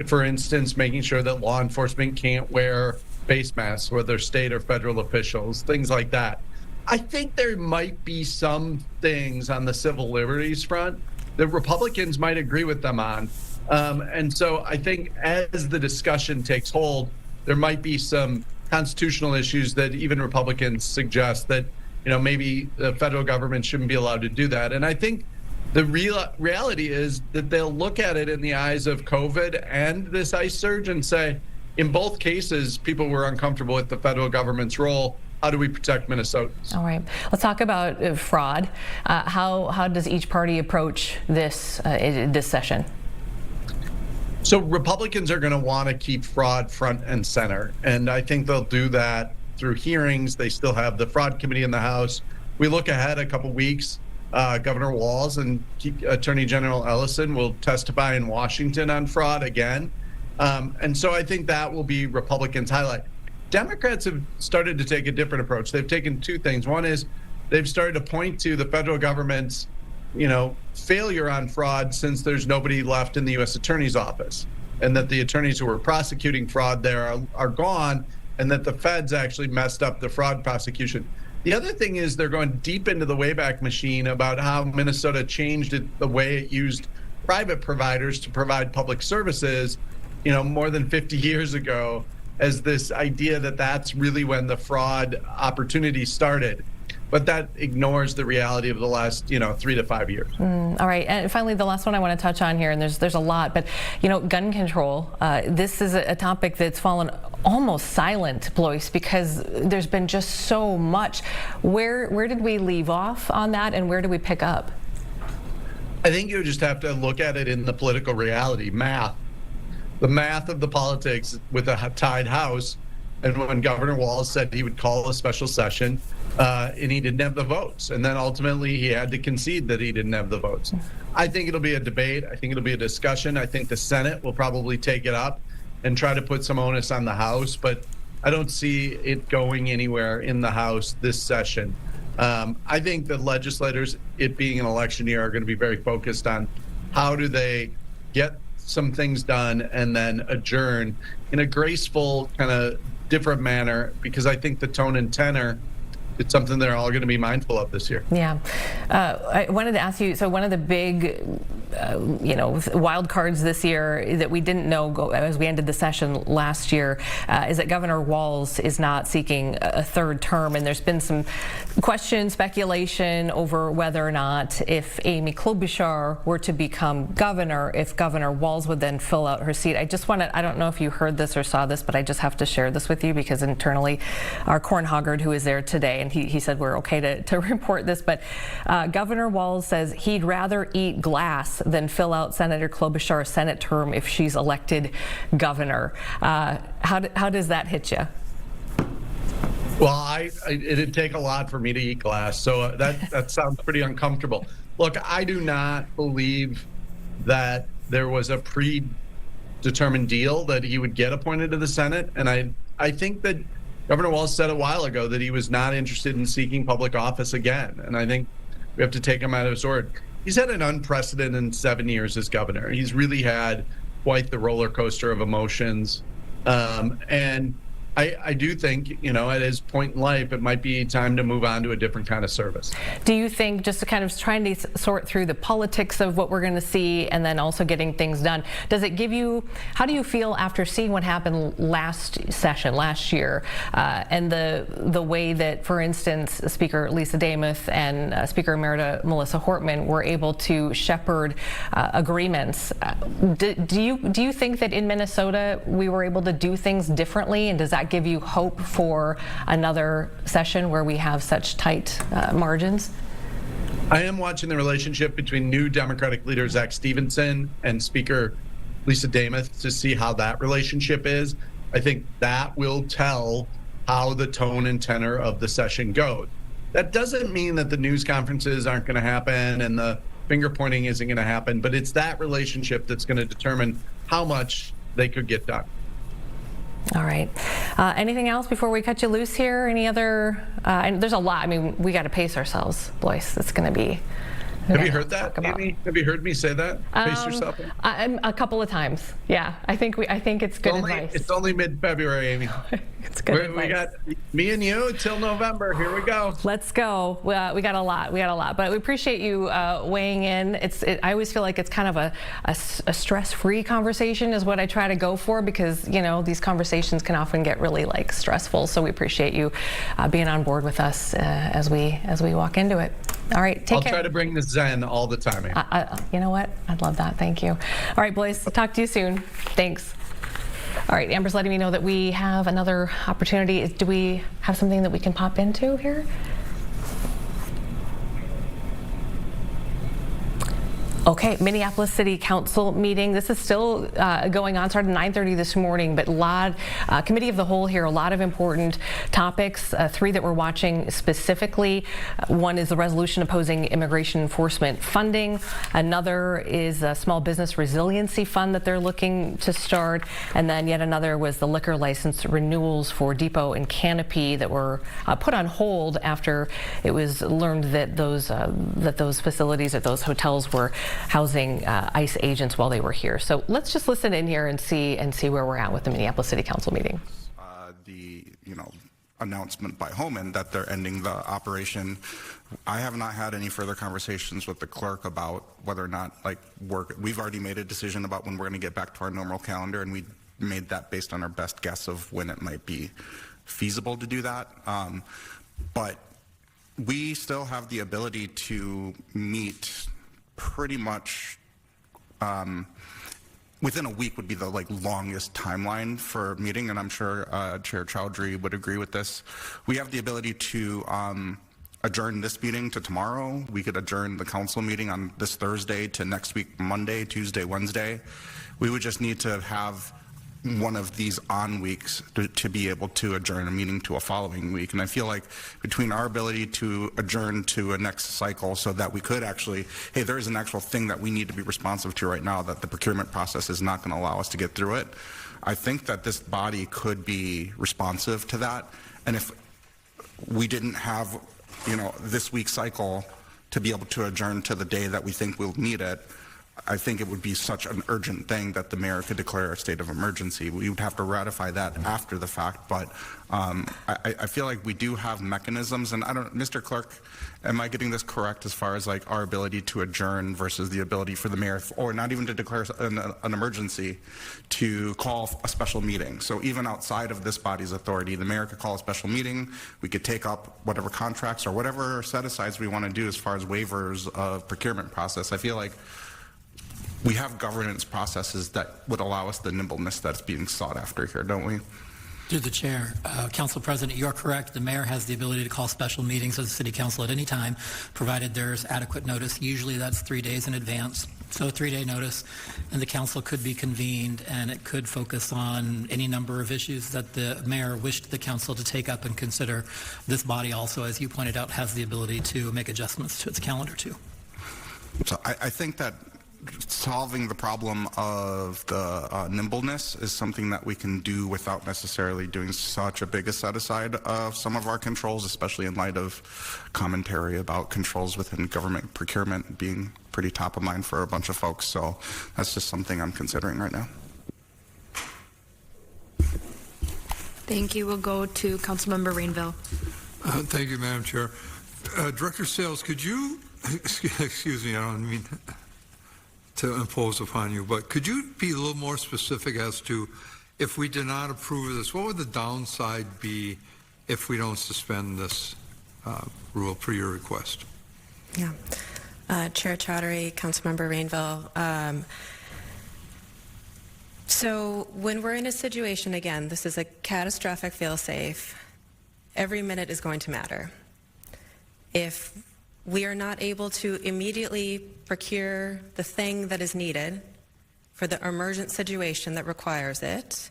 For instance, making sure that law enforcement can't wear face masks, whether state or federal officials, things like that. I think there might be some things on the civil liberties front that Republicans might agree with them on. And so I think as the discussion takes hold, there might be some constitutional issues that even Republicans suggest that, maybe the federal government shouldn't be allowed to do that. And I think the reality is that they'll look at it in the eyes of COVID and this ICE surge and say, in both cases, people were uncomfortable with the federal government's role. How do we protect Minnesotans? All right. Let's talk about fraud. How does each party approach this session? So Republicans are going to want to keep fraud front and center. And I think they'll do that through hearings. They still have the fraud committee in the House. We look ahead a couple weeks. Governor Walz and Attorney General Ellison will testify in Washington on fraud again. And so I think that will be Republicans' highlight. Democrats have started to take a different approach. They've taken two things. One is they've started to point to the federal government's, failure on fraud since there's nobody left in the U.S. Attorney's Office, and that the attorneys who were prosecuting fraud there are gone, and that the feds actually messed up the fraud prosecution. The other thing is they're going deep into the Wayback Machine about how Minnesota changed the way it used private providers to provide public services, more than 50 years ago, as this idea that that's really when the fraud opportunity started. But that ignores the reality of the last, 3 to 5 years. All right, and finally, the last one I want to touch on here, and there's a lot, but gun control. This is a topic that's fallen almost silent, Blois, because there's been just so much. Where did we leave off on that, and where do we pick up? I think you just have to look at it in the political reality, math. The math of the politics with a tied House, and when Governor Walz said he would call a special session, and he didn't have the votes. And then ultimately he had to concede that he didn't have the votes. I think it'll be a debate. I think it'll be a discussion. I think the Senate will probably take it up and try to put some onus on the House, but I don't see it going anywhere in the House this session. I think the legislators, it being an election year, are going to be very focused on how do they get some things done and then adjourn in a graceful, kind of different manner, because I think the tone and tenor, it's something they're all going to be mindful of this year. Yeah. I wanted to ask you, so one of the big, wild cards this year that we didn't know as we ended the session last year is that Governor Walz is not seeking a third term. And there's been some question, speculation over whether or not if Amy Klobuchar were to become governor, if Governor Walz would then fill out her seat. I don't know if you heard this or saw this, but I just have to share this with you because internally our Corn Hoggard, who is there today, and he said we're okay to report this, but Governor Walz says he'd rather eat glass than fill out Senator Klobuchar's Senate term if she's elected governor. How does that hit you? Well, it'd take a lot for me to eat glass, so that sounds pretty uncomfortable. Look, I do not believe that there was a predetermined deal that he would get appointed to the Senate, and I think that Governor Walz said a while ago that he was not interested in seeking public office again, and I think we have to take him at his word. He's had an unprecedented 7 years as governor. He's really had quite the roller coaster of emotions, and I do think, at his point in life, it might be time to move on to a different kind of service. Do you think, just to kind of trying to sort through the politics of what we're going to see and then also getting things done, does it give you, how do you feel after seeing what happened last year, and the way that, for instance, Speaker Lisa Damuth and Speaker Emerita Melissa Hortman were able to shepherd agreements? Do you think that in Minnesota we were able to do things differently, and does that give you hope for another session where we have such tight margins? I am watching the relationship between new Democratic leader Zach Stevenson and Speaker Lisa Damuth to see how that relationship is. I think that will tell how the tone and tenor of the session goes. That doesn't mean that the news conferences aren't going to happen and the finger pointing isn't going to happen, but it's that relationship that's going to determine how much they could get done. All right. Anything else before we cut you loose here? Any other? And there's a lot. I mean, we got to pace ourselves, Blois. It's going to be. Have you heard that, Amy? Have you heard me say that? Pace yourself. A couple of times. Yeah. I think it's good advice. It's only mid-February, Amy. It's good advice. We got me and you till November. Here we go. Let's go. We got a lot. But we appreciate you weighing in. I always feel like it's kind of a stress-free conversation is what I try to go for, because these conversations can often get really stressful. So we appreciate you being on board with us as we walk into it. All right. Take care. I'll try to bring the Zen all the time. You know what? I'd love that. Thank you. All right, Blois. Talk to you soon. Thanks. All right, Amber's letting me know that we have another opportunity. Do we have something that we can pop into here? Okay, Minneapolis City Council meeting. This is still going on. Started at 9:30 this morning, but committee of the whole here. A lot of important topics. Three that we're watching specifically. One is the resolution opposing immigration enforcement funding. Another is a small business resiliency fund that they're looking to start, and then yet another was the liquor license renewals for Depot and Canopy that were put on hold after it was learned that those facilities at those hotels were housing ICE agents while they were here. So let's just listen in here and see where we're at with the Minneapolis City Council meeting. The announcement by Hortman that they're ending the operation. I have not had any further conversations with the clerk about whether or not we've already made a decision about when we're going to get back to our normal calendar, and we made that based on our best guess of when it might be feasible to do that. But we still have the ability to meet pretty much within a week would be the longest timeline for a meeting, and I'm sure Chair Chowdhury would agree with this. We have the ability to adjourn this meeting to tomorrow. We could adjourn the council meeting on this Thursday to next week, Monday, Tuesday, Wednesday. We would just need to have one of these on weeks to be able to adjourn a meeting to a following week. And I feel like between our ability to adjourn to a next cycle so that we could actually, hey, there is an actual thing that we need to be responsive to right now that the procurement process is not going to allow us to get through it. I think that this body could be responsive to that. And if we didn't have this week's cycle to be able to adjourn to the day that we think we'll need it. I think it would be such an urgent thing that the mayor could declare a state of emergency. We would have to ratify that after the fact, but I feel like we do have mechanisms, and Mr. Clerk, am I getting this correct as far as like our ability to adjourn versus the ability for the mayor, or not even to declare an emergency, to call a special meeting? So even outside of this body's authority, the mayor could call a special meeting, we could take up whatever contracts or whatever set-asides we want to do as far as waivers of procurement process. I feel like we have governance processes that would allow us the nimbleness that's being sought after here, don't we? Through the chair, Council President, you're correct. The mayor has the ability to call special meetings of the City Council at any time, provided there's adequate notice. Usually that's 3 days in advance. So a 3-day notice, and the council could be convened, and it could focus on any number of issues that the mayor wished the council to take up and consider. This body also, as you pointed out, has the ability to make adjustments to its calendar too. So I think that solving the problem of the nimbleness is something that we can do without necessarily doing such a big a set aside of some of our controls, especially in light of commentary about controls within government procurement being pretty top of mind for a bunch of folks. So that's just something I'm considering right now. Thank you. We'll go to Councilmember Rainville. Thank you, Madam Chair. Director Sales, could you, excuse me, I don't mean to impose upon you, but could you be a little more specific as to, if we did not approve of this, what would the downside be if we don't suspend this rule per your request? Yeah. Chair Chaudhary, Councilmember Rainville. So when we're in a situation, again, this is a catastrophic fail-safe, every minute is going to matter. If we are not able to immediately procure the thing that is needed for the emergent situation that requires it,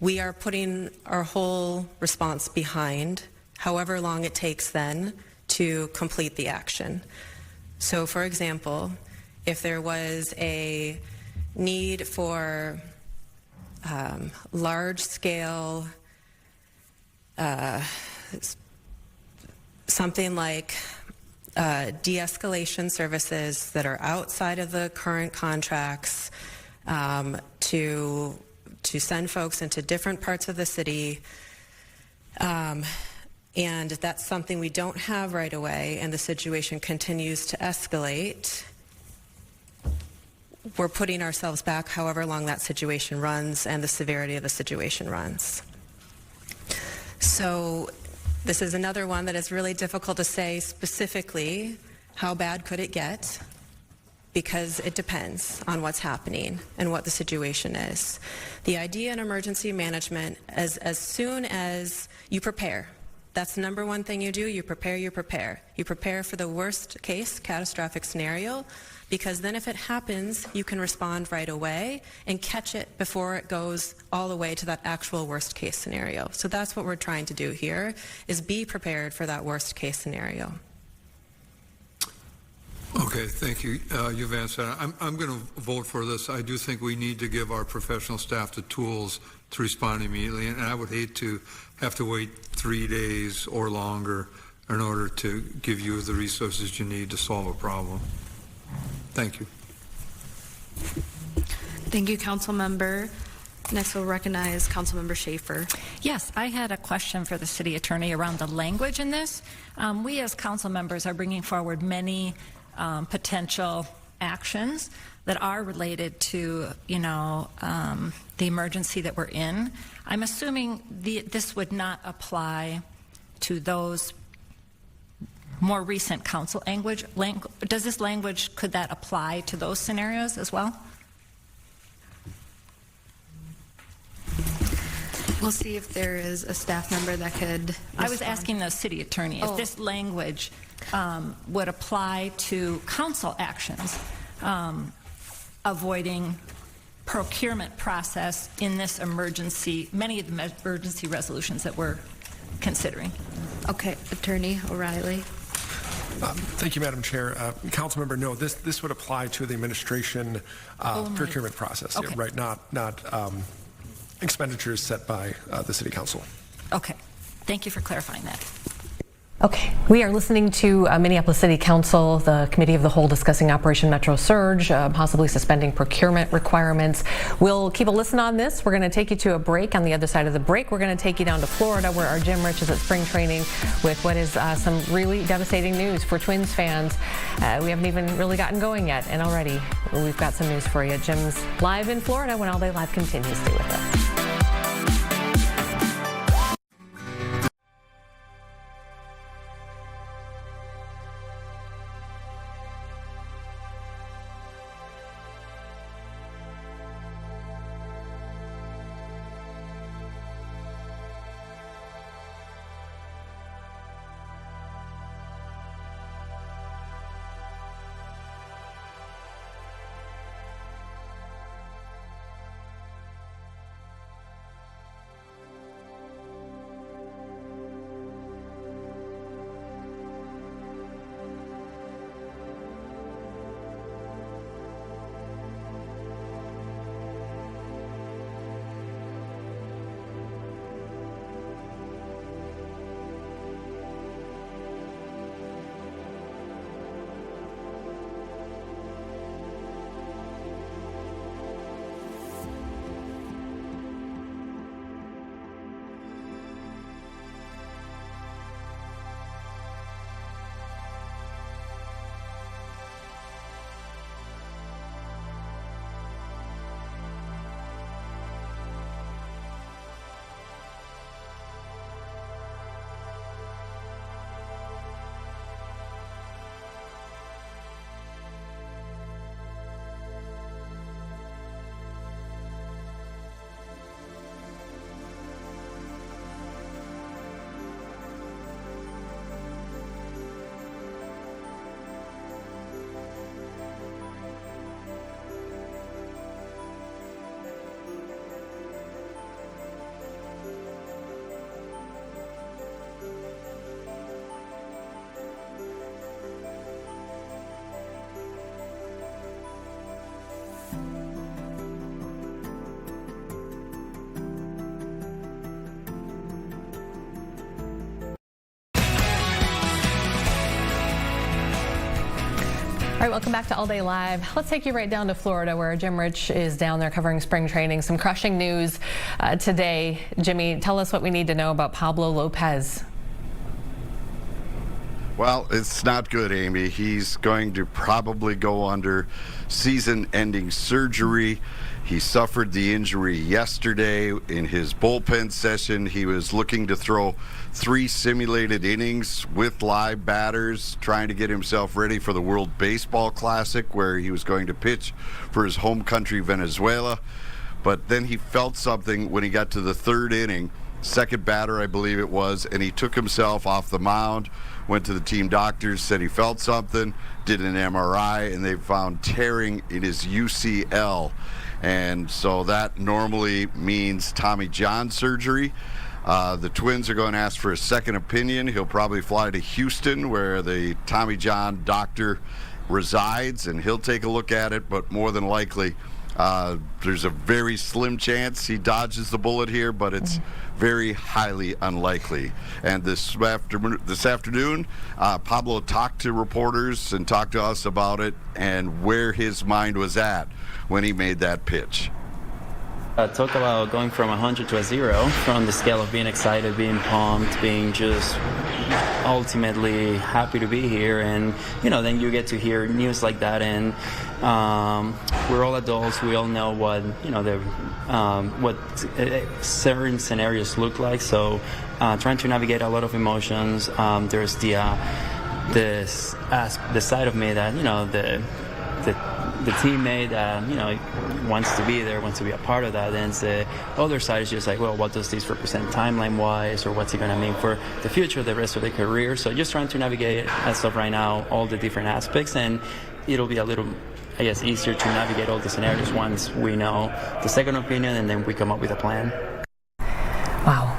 we are putting our whole response behind however long it takes then to complete the action. So for example, if there was a need for large-scale something like de-escalation services that are outside of the current contracts, to send folks into different parts of the city, and that's something we don't have right away, and the situation continues to escalate, we're putting ourselves back however long that situation runs and the severity of the situation runs. So this is another one that is really difficult to say specifically how bad could it get, because it depends on what's happening and what the situation is. The idea in emergency management is as soon as you prepare, that's the number one thing you do, you prepare, you prepare. You prepare for the worst case catastrophic scenario, because then if it happens, you can respond right away and catch it before it goes all the way to that actual worst case scenario. So that's what we're trying to do here, is be prepared for that worst case scenario. Okay, thank you. You've answered. I'm going to vote for this. I do think we need to give our professional staff the tools to respond immediately, and I would hate to have to wait 3 days or longer in order to give you the resources you need to solve a problem. Thank you. Thank you, Council Member. Next, we'll recognize Councilmember Schaefer. Yes, I had a question for the city attorney around the language in this. We as council members are bringing forward many potential actions that are related to, the emergency that we're in. I'm assuming this would not apply to those more recent council language. Does this language, could that apply to those scenarios as well? We'll see if there is a staff member that could respond. I was asking the city attorney if this language would apply to council actions avoiding procurement process in this emergency, many of the emergency resolutions that we're considering. Okay, Attorney O'Reilly. Thank you, Madam Chair. Councilmember, no, this would apply to the administration procurement process, Okay. yeah, right? Not expenditures set by the City Council. Okay, thank you for clarifying that. Okay, we are listening to Minneapolis City Council, the Committee of the Whole discussing Operation Metro Surge, possibly suspending procurement requirements. We'll keep a listen on this. We're going to take you to a break. On the other side of the break, we're going to take you down to Florida, where our Jim Rich is at spring training with what is some really devastating news for Twins fans. We haven't even really gotten going yet, and already we've got some news for you. Jim's live in Florida when All Day Live continues. Stay with us. All right, welcome back to All Day Live. Let's take you right down to Florida, where Jim Rich is down there covering spring training. Some crushing news today. Jimmy, tell us what we need to know about Pablo Lopez. Well, it's not good, Amy. He's going to probably go under season-ending surgery. He suffered the injury yesterday in his bullpen session. He was looking to throw 3 simulated innings with live batters, trying to get himself ready for the World Baseball Classic, where he was going to pitch for his home country, Venezuela. But then he felt something when he got to the 3rd inning, second batter, I believe it was, and he took himself off the mound, went to the team doctors, said he felt something, did an MRI, and they found tearing in his UCL. And so that normally means Tommy John surgery. The Twins are going to ask for a second opinion. He'll probably fly to Houston, where the Tommy John doctor resides, and he'll take a look at it, but more than likely, there's a very slim chance he dodges the bullet here, but it's very highly unlikely. And this afternoon, Pablo talked to reporters and talked to us about it and where his mind was at when he made that pitch. Talk about going from 100 to a 0, from the scale of being excited, being pumped, being just ultimately happy to be here. And, you know, then you get to hear news like that, and we're all adults. We all know what, you know, what certain scenarios look like. So trying to navigate a lot of emotions. There's the side of me that, you know, the teammate that, you know, wants to be there, wants to be a part of that. And the other side is just like, well, what does this represent timeline-wise, or what's it going to mean for the future, the rest of the career? So just trying to navigate, as of right now, all the different aspects, and it'll be a little, I guess, easier to navigate all the scenarios once we know the second opinion, and then we come up with a plan. Wow.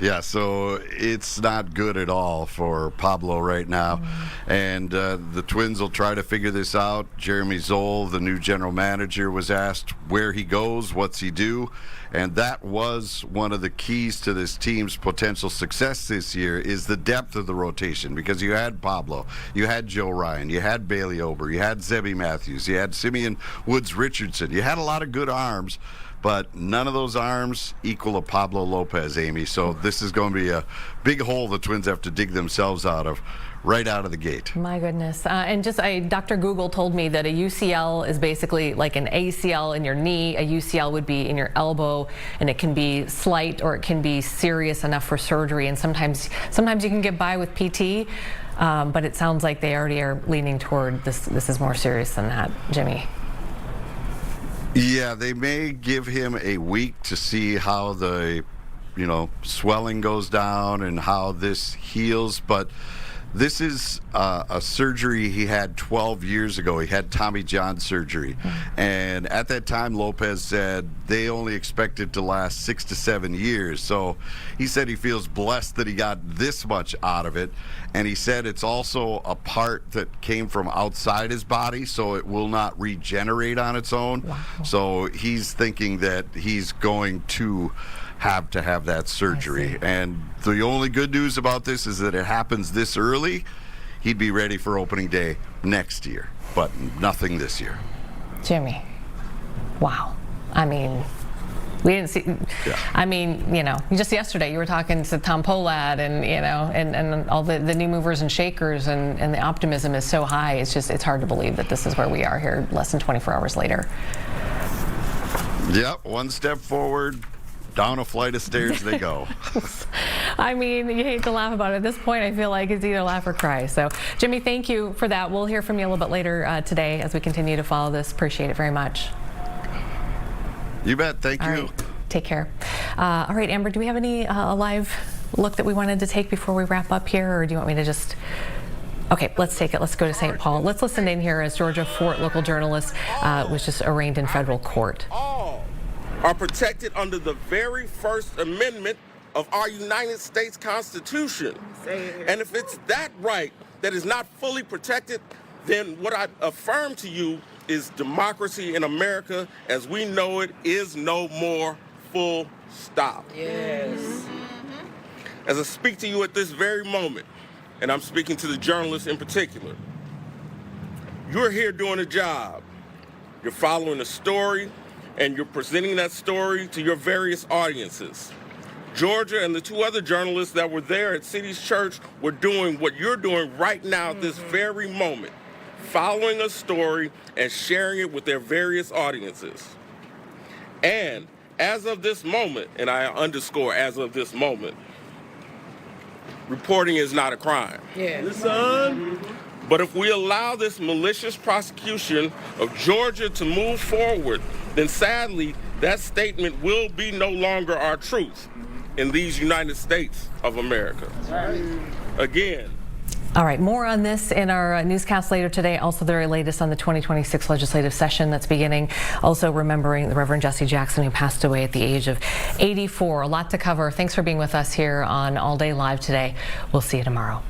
Yeah, so it's not good at all for Pablo right now. And the Twins will try to figure this out. Jeremy Zoll, the new general manager, was asked where he goes, what's he do, And that was one of the keys to this team's potential success this year, is the depth of the rotation, because you had Pablo, you had Joe Ryan, you had Bailey Ober, you had Zebby Matthews, you had Simeon Woods Richardson. You had a lot of good arms, but none of those arms equal a Pablo Lopez, Amy. So this is going to be a big hole the Twins have to dig themselves out of right out of the gate. My goodness. And Dr. Google told me that a UCL is basically like an ACL in your knee. A UCL would be in your elbow, and it can be slight or it can be serious enough for surgery. And sometimes you can get by with PT, but it sounds like they already are leaning toward this is more serious than that, Jimmy. Yeah, they may give him a week to see how the, swelling goes down and how this heals, but this is a surgery he had 12 years ago. He had Tommy John surgery. And at that time, Lopez said they only expect it to last 6 to 7 years. So he said he feels blessed that he got this much out of it. And he said it's also a part that came from outside his body, so it will not regenerate on its own. Wow. So he's thinking that he's going to have that surgery. And the only good news about this is that it happens this early. He'd be ready for opening day next year, but nothing this year. Jimmy, wow. I mean, we didn't see. Yeah. I mean, just yesterday you were talking to Tom Pohlad, and and all the new movers and shakers, and the optimism is so high. It's hard to believe that this is where we are here less than 24 hours later. Yep, one step forward, down a flight of stairs they go. I mean, you hate to laugh about it. At this point, I feel like it's either laugh or cry. So, Jimmy, thank you for that. We'll hear from you a little bit later today as we continue to follow this. Appreciate it very much. You bet. Thank you. Right. Take care. All right, Amber, do we have any live look that we wanted to take before we wrap up here, or do you want me to just... Okay, let's take it. Let's go to St. Paul. Let's listen in here as Georgia Fort local journalist was just arraigned in federal court. Are protected under the very First Amendment of our United States Constitution. And if it's that right that is not fully protected, then what I affirm to you is democracy in America as we know it is no more, full stop. Yes. As I speak to you at this very moment, and I'm speaking to the journalists in particular, you're here doing a job. You're following a story, and you're presenting that story to your various audiences. Georgia and the two other journalists that were there at City's Church were doing what you're doing right now at this very moment, following a story and sharing it with their various audiences. And as of this moment, and I underscore as of this moment, reporting is not a crime. Yeah. Listen. But if we allow this malicious prosecution of Georgia to move forward, then sadly, that statement will be no longer our truth in these United States of America. Again. All right, more on this in our newscast later today. Also, the very latest on the 2026 legislative session that's beginning. Also, remembering the Reverend Jesse Jackson, who passed away at the age of 84. A lot to cover. Thanks for being with us here on All Day Live today. We'll see you tomorrow.